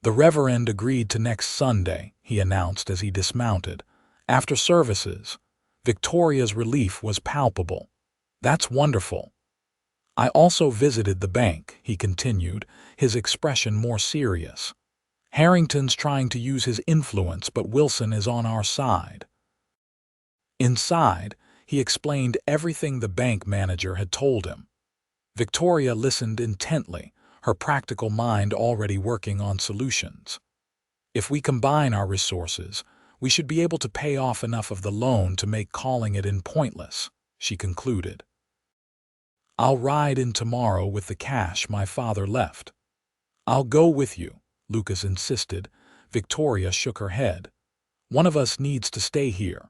"The Reverend agreed to next Sunday," he announced as he dismounted. "After services." Victoria's relief was palpable. "That's wonderful." "I also visited the bank," he continued, his expression more serious. "Harrington's trying to use his influence, but Wilson is on our side." Inside, he explained everything the bank manager had told him. Victoria listened intently, her practical mind already working on solutions. "If we combine our resources, we should be able to pay off enough of the loan to make calling it in pointless," she concluded. "I'll ride in tomorrow with the cash my father left." "I'll go with you," Lucas insisted. Victoria shook her head. "One of us needs to stay here.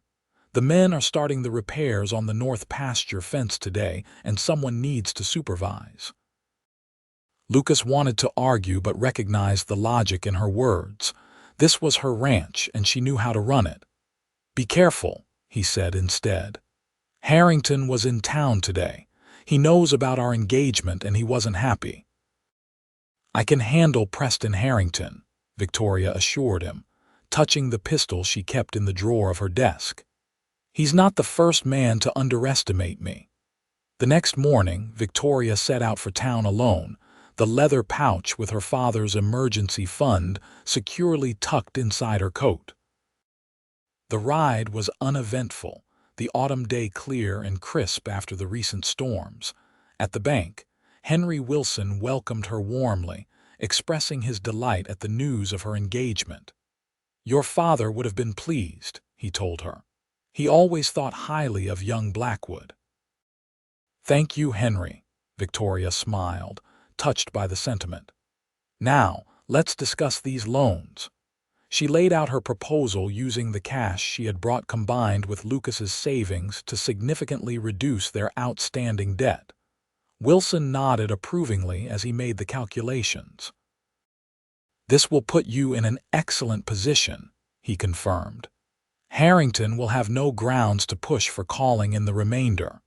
The men are starting the repairs on the north pasture fence today, and someone needs to supervise." Lucas wanted to argue but recognized the logic in her words. This was her ranch, and she knew how to run it. "Be careful," he said instead. "Harrington was in town today. He knows about our engagement and he wasn't happy." "I can handle Preston Harrington," Victoria assured him, touching the pistol she kept in the drawer of her desk. "He's not the first man to underestimate me." The next morning, Victoria set out for town alone, the leather pouch with her father's emergency fund securely tucked inside her coat. The ride was uneventful, the autumn day clear and crisp after the recent storms. At the bank, Henry Wilson welcomed her warmly, expressing his delight at the news of her engagement. "Your father would have been pleased," he told her. "He always thought highly of young Blackwood." "Thank you, Henry," Victoria smiled, touched by the sentiment. "Now, let's discuss these loans." She laid out her proposal using the cash she had brought combined with Lucas's savings to significantly reduce their outstanding debt. Wilson nodded approvingly as he made the calculations. "This will put you in an excellent position," he confirmed. "Harrington will have no grounds to push for calling in the remainder."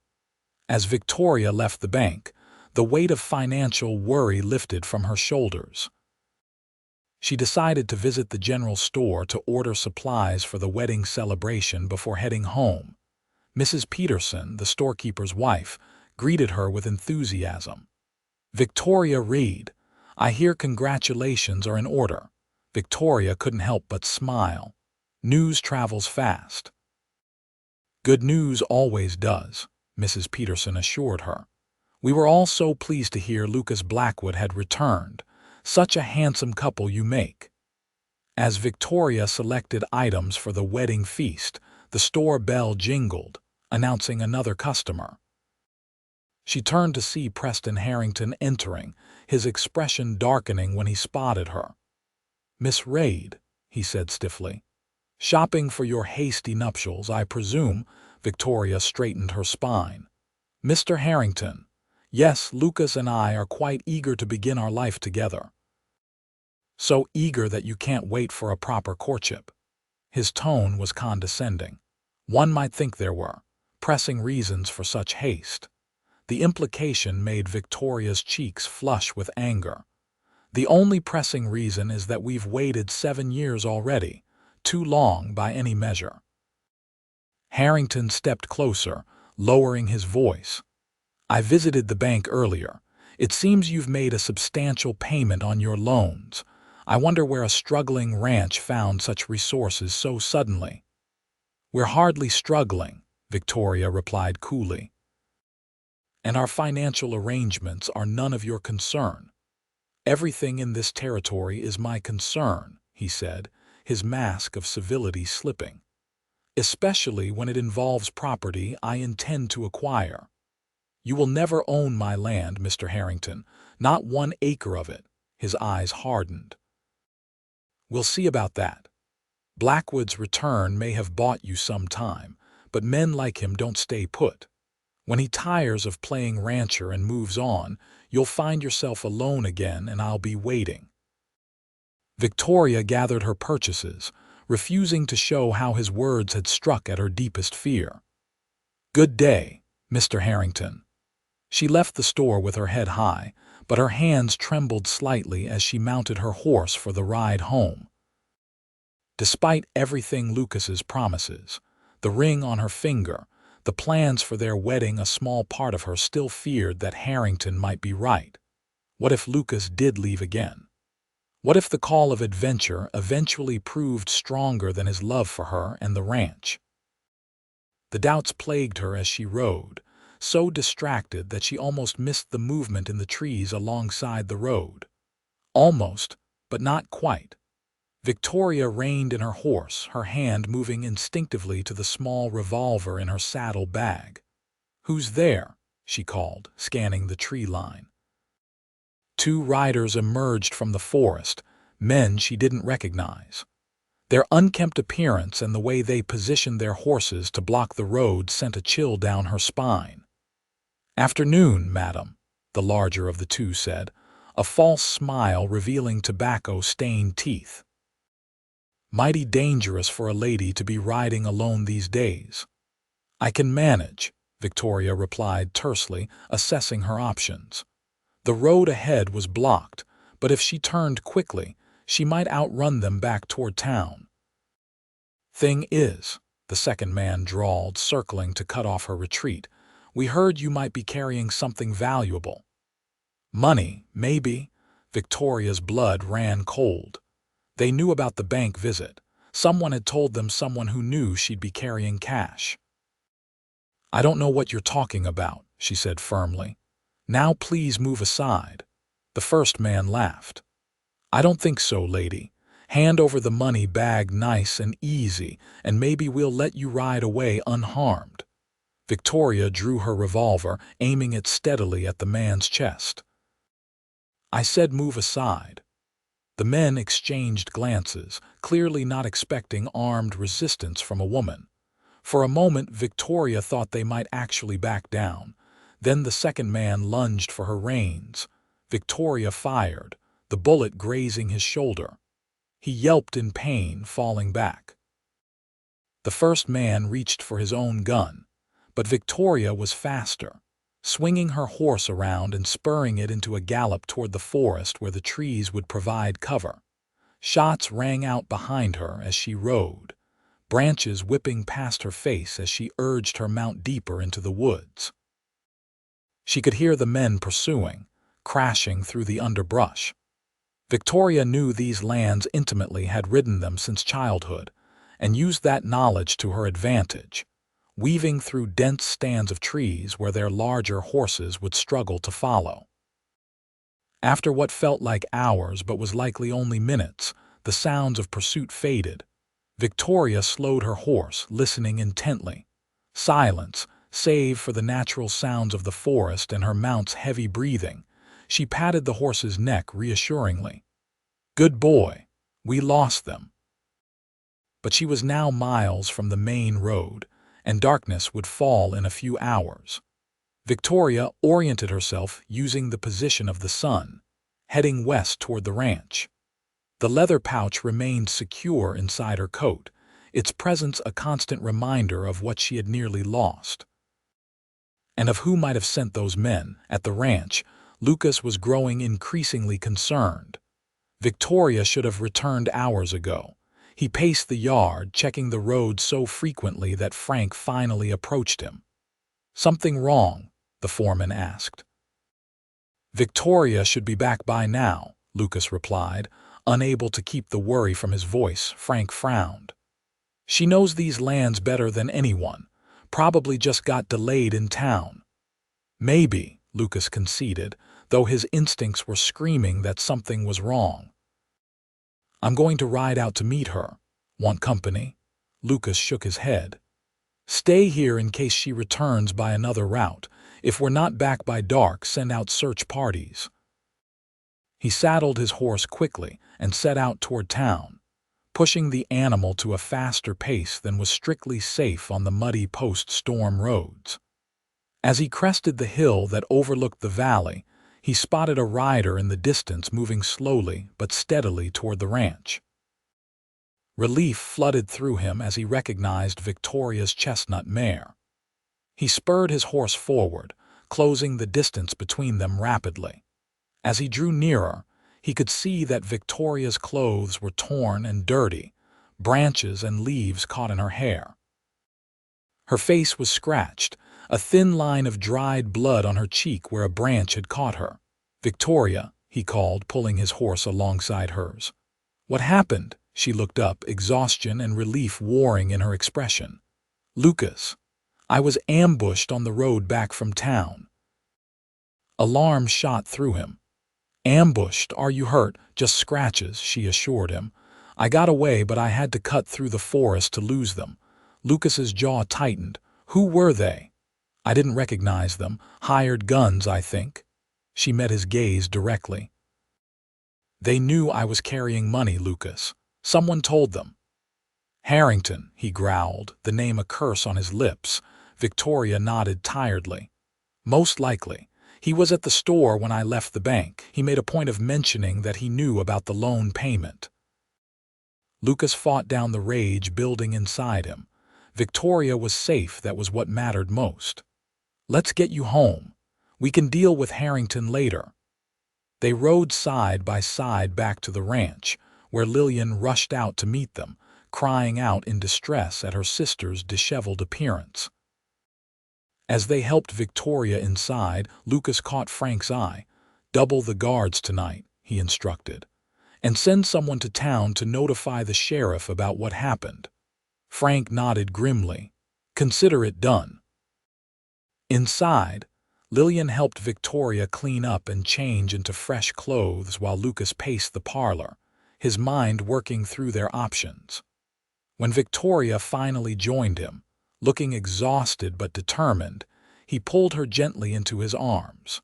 As Victoria left the bank, the weight of financial worry lifted from her shoulders. She decided to visit the general store to order supplies for the wedding celebration before heading home. Mrs. Peterson, the storekeeper's wife, greeted her with enthusiasm. "Victoria Reed, I hear congratulations are in order." Victoria couldn't help but smile. News travels fast. "Good news always does," Mrs. Peterson assured her. "We were all so pleased to hear Lucas Blackwood had returned. Such a handsome couple you make." As Victoria selected items for the wedding feast, the store bell jingled, announcing another customer. She turned to see Preston Harrington entering, his expression darkening when he spotted her. "Miss Reid," he said stiffly. "Shopping for your hasty nuptials, I presume." Victoria straightened her spine. "Mr. Harrington, yes, Lucas and I are quite eager to begin our life together." "So eager that you can't wait for a proper courtship." His tone was condescending. One might think there were pressing reasons for such haste. The implication made Victoria's cheeks flush with anger. "The only pressing reason is that we've waited 7 years already, too long by any measure." Harrington stepped closer, lowering his voice. "I visited the bank earlier. It seems you've made a substantial payment on your loans. I wonder where a struggling ranch found such resources so suddenly." "We're hardly struggling," Victoria replied coolly. "And our financial arrangements are none of your concern." "Everything in this territory is my concern," he said, his mask of civility slipping. "Especially when it involves property I intend to acquire. You will never own my land, Mr. Harrington, not 1 acre of it." His eyes hardened. "We'll see about that. Blackwood's return may have bought you some time, but men like him don't stay put. When he tires of playing rancher and moves on, you'll find yourself alone again and I'll be waiting." Victoria gathered her purchases, refusing to show how his words had struck at her deepest fear. "Good day, Mr. Harrington." She left the store with her head high, but her hands trembled slightly as she mounted her horse for the ride home. Despite everything Lucas's promises, the ring on her finger, the plans for their wedding, a small part of her still feared that Harrington might be right. What if Lucas did leave again? What if the call of adventure eventually proved stronger than his love for her and the ranch? The doubts plagued her as she rode, so distracted that she almost missed the movement in the trees alongside the road. Almost, but not quite. Victoria reined in her horse, her hand moving instinctively to the small revolver in her saddle bag. "Who's there?" she called, scanning the tree line. 2 riders emerged from the forest, men she didn't recognize. Their unkempt appearance and the way they positioned their horses to block the road sent a chill down her spine. "Afternoon, madam," the larger of the 2 said, a false smile revealing tobacco-stained teeth. "Mighty dangerous for a lady to be riding alone these days." "I can manage," Victoria replied tersely, assessing her options. The road ahead was blocked, but if she turned quickly, she might outrun them back toward town. "Thing is," the second man drawled, circling to cut off her retreat, "we heard you might be carrying something valuable." "Money, maybe." Victoria's blood ran cold. They knew about the bank visit. Someone had told them someone who knew she'd be carrying cash. "I don't know what you're talking about," she said firmly. "Now please move aside." The first man laughed. "I don't think so, lady. Hand over the money bag nice and easy, and maybe we'll let you ride away unharmed." Victoria drew her revolver, aiming it steadily at the man's chest. "I said move aside." The men exchanged glances, clearly not expecting armed resistance from a woman. For a moment, Victoria thought they might actually back down. Then the second man lunged for her reins. Victoria fired, the bullet grazing his shoulder. He yelped in pain, falling back. The first man reached for his own gun, but Victoria was faster, swinging her horse around and spurring it into a gallop toward the forest where the trees would provide cover. Shots rang out behind her as she rode, branches whipping past her face as she urged her mount deeper into the woods. She could hear the men pursuing, crashing through the underbrush. Victoria knew these lands intimately, had ridden them since childhood, and used that knowledge to her advantage, weaving through dense stands of trees where their larger horses would struggle to follow. After what felt like hours but was likely only minutes, the sounds of pursuit faded. Victoria slowed her horse, listening intently. Silence, save for the natural sounds of the forest and her mount's heavy breathing. She patted the horse's neck reassuringly. "Good boy. We lost them." But she was now miles from the main road, and darkness would fall in a few hours. Victoria oriented herself using the position of the sun, heading west toward the ranch. The leather pouch remained secure inside her coat, its presence a constant reminder of what she had nearly lost. And of who might have sent those men. At the ranch, Lucas was growing increasingly concerned. Victoria should have returned hours ago. He paced the yard, checking the road so frequently that Frank finally approached him. "Something wrong?" the foreman asked. "Victoria should be back by now," Lucas replied, unable to keep the worry from his voice. Frank frowned. "She knows these lands better than anyone. Probably just got delayed in town." "Maybe," Lucas conceded, though his instincts were screaming that something was wrong. "I'm going to ride out to meet her. Want company?" Lucas shook his head. "Stay here in case she returns by another route. If we're not back by dark, send out search parties." He saddled his horse quickly and set out toward town, pushing the animal to a faster pace than was strictly safe on the muddy post-storm roads. As he crested the hill that overlooked the valley, he spotted a rider in the distance moving slowly but steadily toward the ranch. Relief flooded through him as he recognized Victoria's chestnut mare. He spurred his horse forward, closing the distance between them rapidly. As he drew nearer, he could see that Victoria's clothes were torn and dirty, branches and leaves caught in her hair. Her face was scratched, a thin line of dried blood on her cheek where a branch had caught her. "Victoria," he called, pulling his horse alongside hers. "What happened?" She looked up, exhaustion and relief warring in her expression. "Lucas, I was ambushed on the road back from town." Alarm shot through him. "Ambushed? Are you hurt?" "Just scratches," she assured him. "I got away, but I had to cut through the forest to lose them." Lucas's jaw tightened. "Who were they?" "I didn't recognize them. Hired guns, I think." She met his gaze directly. "They knew I was carrying money, Lucas. Someone told them." "Harrington," he growled, the name a curse on his lips. Victoria nodded tiredly. "Most likely. He was at the store when I left the bank. He made a point of mentioning that he knew about the loan payment." Lucas fought down the rage building inside him. Victoria was safe, that was what mattered most. "Let's get you home. We can deal with Harrington later." They rode side by side back to the ranch, where Lillian rushed out to meet them, crying out in distress at her sister's disheveled appearance. As they helped Victoria inside, Lucas caught Frank's eye. "Double the guards tonight," he instructed, "and send someone to town to notify the sheriff about what happened." Frank nodded grimly. "Consider it done." Inside, Lillian helped Victoria clean up and change into fresh clothes while Lucas paced the parlor, his mind working through their options. When Victoria finally joined him, looking exhausted but determined, he pulled her gently into his arms.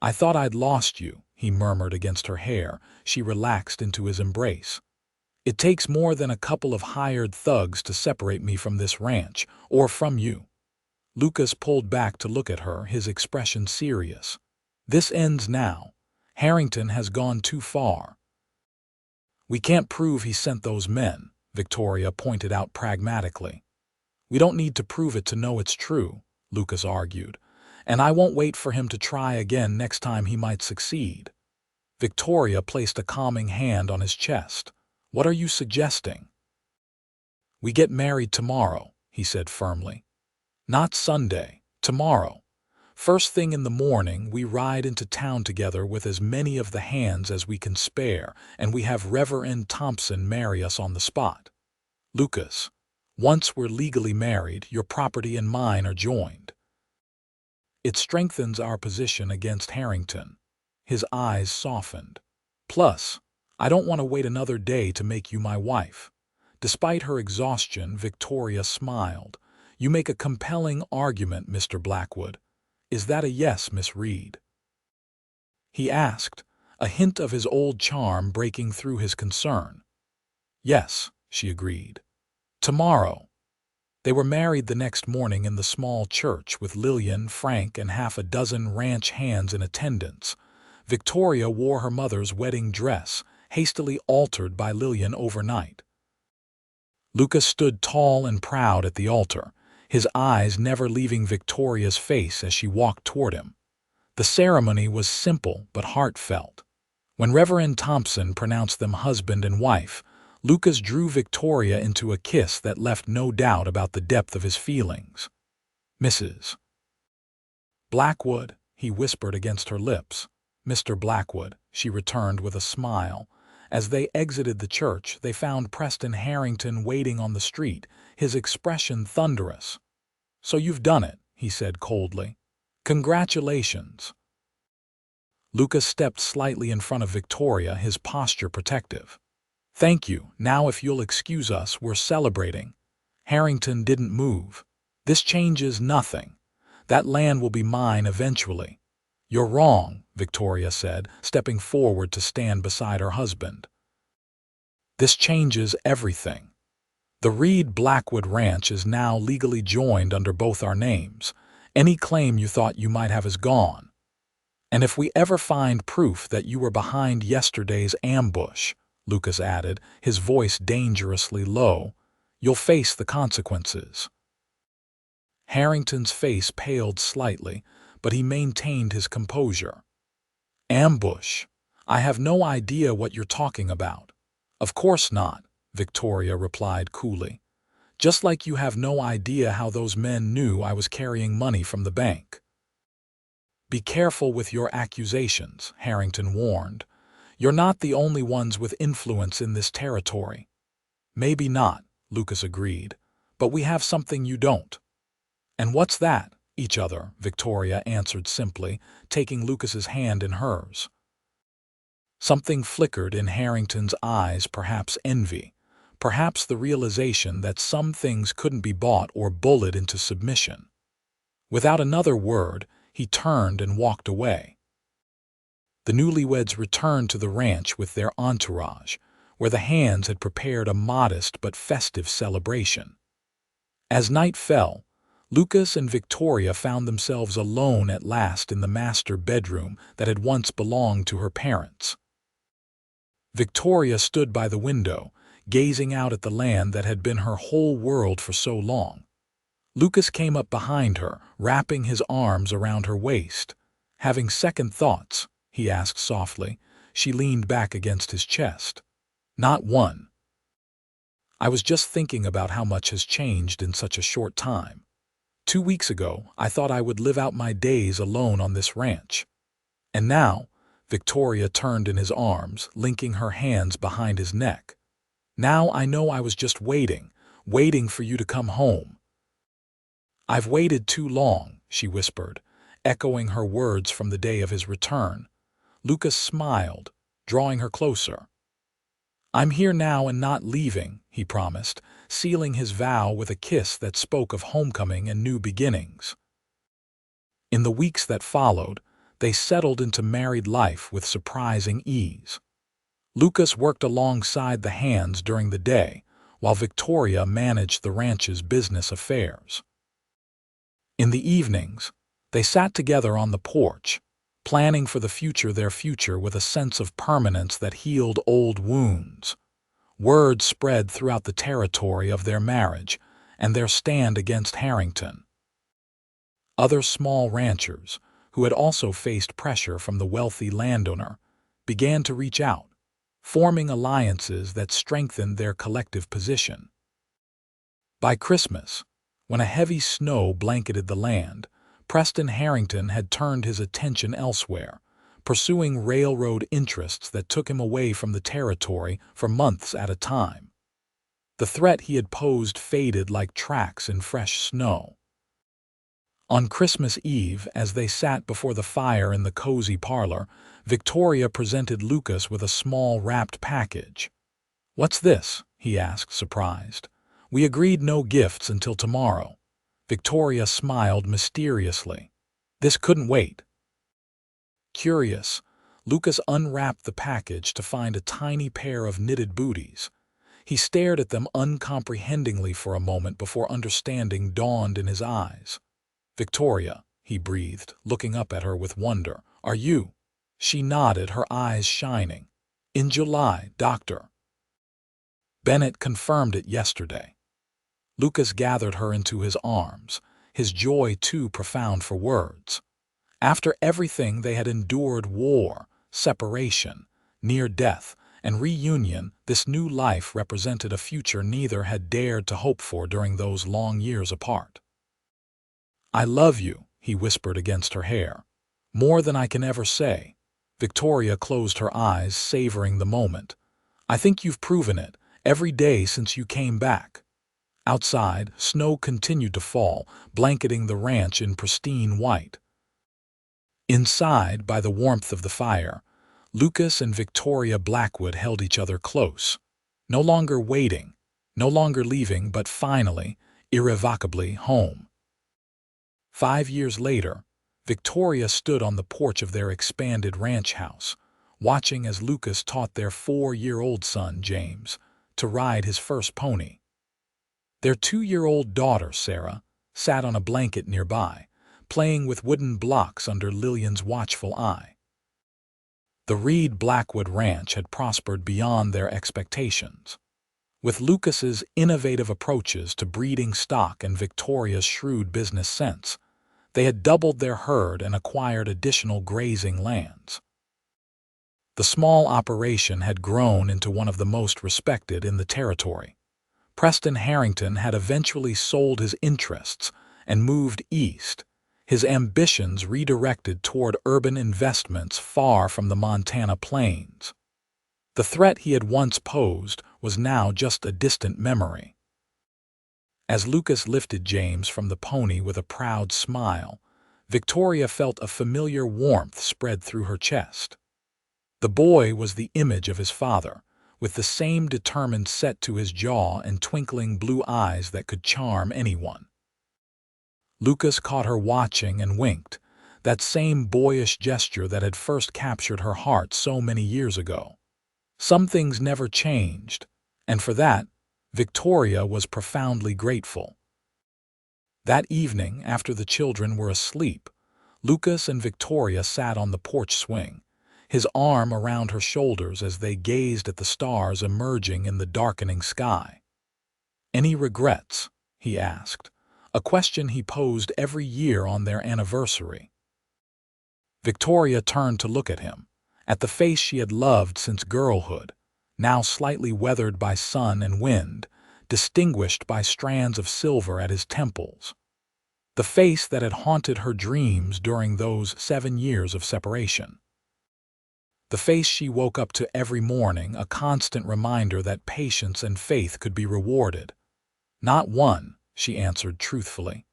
"I thought I'd lost you," he murmured against her hair. She relaxed into his embrace. "It takes more than a couple of hired thugs to separate me from this ranch, or from you." Lucas pulled back to look at her, his expression serious. "This ends now. Harrington has gone too far." "We can't prove he sent those men," Victoria pointed out pragmatically. "We don't need to prove it to know it's true," Lucas argued, "and I won't wait for him to try again next time he might succeed." Victoria placed a calming hand on his chest. "What are you suggesting?" "We get married tomorrow," he said firmly. "Not Sunday, tomorrow. First thing in the morning, we ride into town together with as many of the hands as we can spare, and we have Reverend Thompson marry us on the spot. Lucas, once we're legally married, your property and mine are joined. It strengthens our position against Harrington." His eyes softened. "Plus, I don't want to wait another day to make you my wife." Despite her exhaustion, Victoria smiled. "You make a compelling argument, Mr. Blackwood. Is that a yes, Miss Reed?" he asked, a hint of his old charm breaking through his concern. "Yes," she agreed. "Tomorrow." They were married the next morning in the small church with Lillian, Frank, and half a dozen ranch hands in attendance. Victoria wore her mother's wedding dress, hastily altered by Lillian overnight. Lucas stood tall and proud at the altar, his eyes never leaving Victoria's face as she walked toward him. The ceremony was simple but heartfelt. When Reverend Thompson pronounced them husband and wife, Lucas drew Victoria into a kiss that left no doubt about the depth of his feelings. "Mrs. Blackwood," he whispered against her lips. "Mr. Blackwood," she returned with a smile. As they exited the church, they found Preston Harrington waiting on the street, his expression thunderous. "So you've done it," he said coldly. "Congratulations." Lucas stepped slightly in front of Victoria, his posture protective. "Thank you. Now if you'll excuse us, we're celebrating." Harrington didn't move. "This changes nothing. That land will be mine eventually." "You're wrong," Victoria said, stepping forward to stand beside her husband. "This changes everything. The Reed-Blackwood Ranch is now legally joined under both our names. Any claim you thought you might have is gone. And if we ever find proof that you were behind yesterday's ambush," Lucas added, his voice dangerously low, "you'll face the consequences." Harrington's face paled slightly, but he maintained his composure. "Ambush? I have no idea what you're talking about." "Of course not," Victoria replied coolly. "Just like you have no idea how those men knew I was carrying money from the bank." "Be careful with your accusations," Harrington warned. "You're not the only ones with influence in this territory." "Maybe not," Lucas agreed, "but we have something you don't." "And what's that?" "Each other," Victoria answered simply, taking Lucas's hand in hers. Something flickered in Harrington's eyes, perhaps envy, perhaps the realization that some things couldn't be bought or bullied into submission. Without another word, he turned and walked away. The newlyweds returned to the ranch with their entourage, where the hands had prepared a modest but festive celebration. As night fell, Lucas and Victoria found themselves alone at last in the master bedroom that had once belonged to her parents. Victoria stood by the window, gazing out at the land that had been her whole world for so long. Lucas came up behind her, wrapping his arms around her waist. "Having second thoughts?" he asked softly. She leaned back against his chest. "Not one. I was just thinking about how much has changed in such a short time. 2 weeks ago, I thought I would live out my days alone on this ranch. And now," Victoria turned in his arms, linking her hands behind his neck, "now I know I was just waiting for you to come home." "I've waited too long," she whispered, echoing her words from the day of his return. Lucas smiled, drawing her closer. "I'm here now and not leaving," he promised, sealing his vow with a kiss that spoke of homecoming and new beginnings. In the weeks that followed, they settled into married life with surprising ease. Lucas worked alongside the hands during the day, while Victoria managed the ranch's business affairs. In the evenings, they sat together on the porch, planning for their future with a sense of permanence that healed old wounds. Word spread throughout the territory of their marriage and their stand against Harrington. Other small ranchers, who had also faced pressure from the wealthy landowner, began to reach out, forming alliances that strengthened their collective position. By Christmas, when a heavy snow blanketed the land, Preston Harrington had turned his attention elsewhere, pursuing railroad interests that took him away from the territory for months at a time. The threat he had posed faded like tracks in fresh snow. On Christmas Eve, as they sat before the fire in the cozy parlor, Victoria presented Lucas with a small wrapped package. "What's this?" he asked, surprised. "We agreed no gifts until tomorrow." Victoria smiled mysteriously. "This couldn't wait." Curious, Lucas unwrapped the package to find a tiny pair of knitted booties. He stared at them uncomprehendingly for a moment before understanding dawned in his eyes. "Victoria," he breathed, looking up at her with wonder, "are you?" She nodded, her eyes shining. "In July, Doctor. Bennett confirmed it yesterday." Lucas gathered her into his arms, his joy too profound for words. After everything they had endured, war, separation, near death, and reunion, this new life represented a future neither had dared to hope for during those long years apart. "I love you," he whispered against her hair. "More than I can ever say." Victoria closed her eyes, savoring the moment. "I think you've proven it, every day since you came back." Outside, snow continued to fall, blanketing the ranch in pristine white. Inside, by the warmth of the fire, Lucas and Victoria Blackwood held each other close. No longer waiting, no longer leaving, but finally, irrevocably home. 5 years later, Victoria stood on the porch of their expanded ranch house, watching as Lucas taught their 4-year-old son, James, to ride his first pony. Their 2-year-old daughter, Sarah, sat on a blanket nearby, playing with wooden blocks under Lillian's watchful eye. The Reed Blackwood Ranch had prospered beyond their expectations. With Lucas's innovative approaches to breeding stock and Victoria's shrewd business sense, they had doubled their herd and acquired additional grazing lands. The small operation had grown into one of the most respected in the territory. Preston Harrington had eventually sold his interests and moved east, his ambitions redirected toward urban investments far from the Montana plains. The threat he had once posed was now just a distant memory. As Lucas lifted James from the pony with a proud smile, Victoria felt a familiar warmth spread through her chest. The boy was the image of his father, with the same determined set to his jaw and twinkling blue eyes that could charm anyone. Lucas caught her watching and winked, that same boyish gesture that had first captured her heart so many years ago. Some things never changed, and for that, Victoria was profoundly grateful. That evening, after the children were asleep, Lucas and Victoria sat on the porch swing, his arm around her shoulders as they gazed at the stars emerging in the darkening sky. "Any regrets?" he asked, a question he posed every year on their anniversary. Victoria turned to look at him, at the face she had loved since girlhood, now slightly weathered by sun and wind, distinguished by strands of silver at his temples. The face that had haunted her dreams during those 7 years of separation. The face she woke up to every morning, a constant reminder that patience and faith could be rewarded. "Not one," she answered truthfully.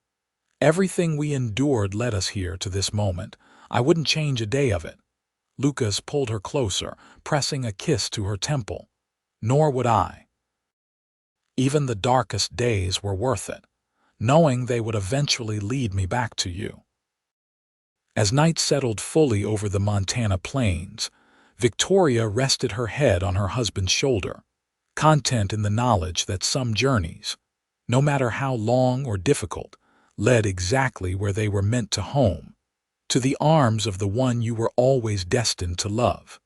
"Everything we endured led us here to this moment. I wouldn't change a day of it." Lucas pulled her closer, pressing a kiss to her temple. "Nor would I. Even the darkest days were worth it, knowing they would eventually lead me back to you." As night settled fully over the Montana plains, Victoria rested her head on her husband's shoulder, content in the knowledge that some journeys, no matter how long or difficult, led exactly where they were meant to home, to the arms of the one you were always destined to love.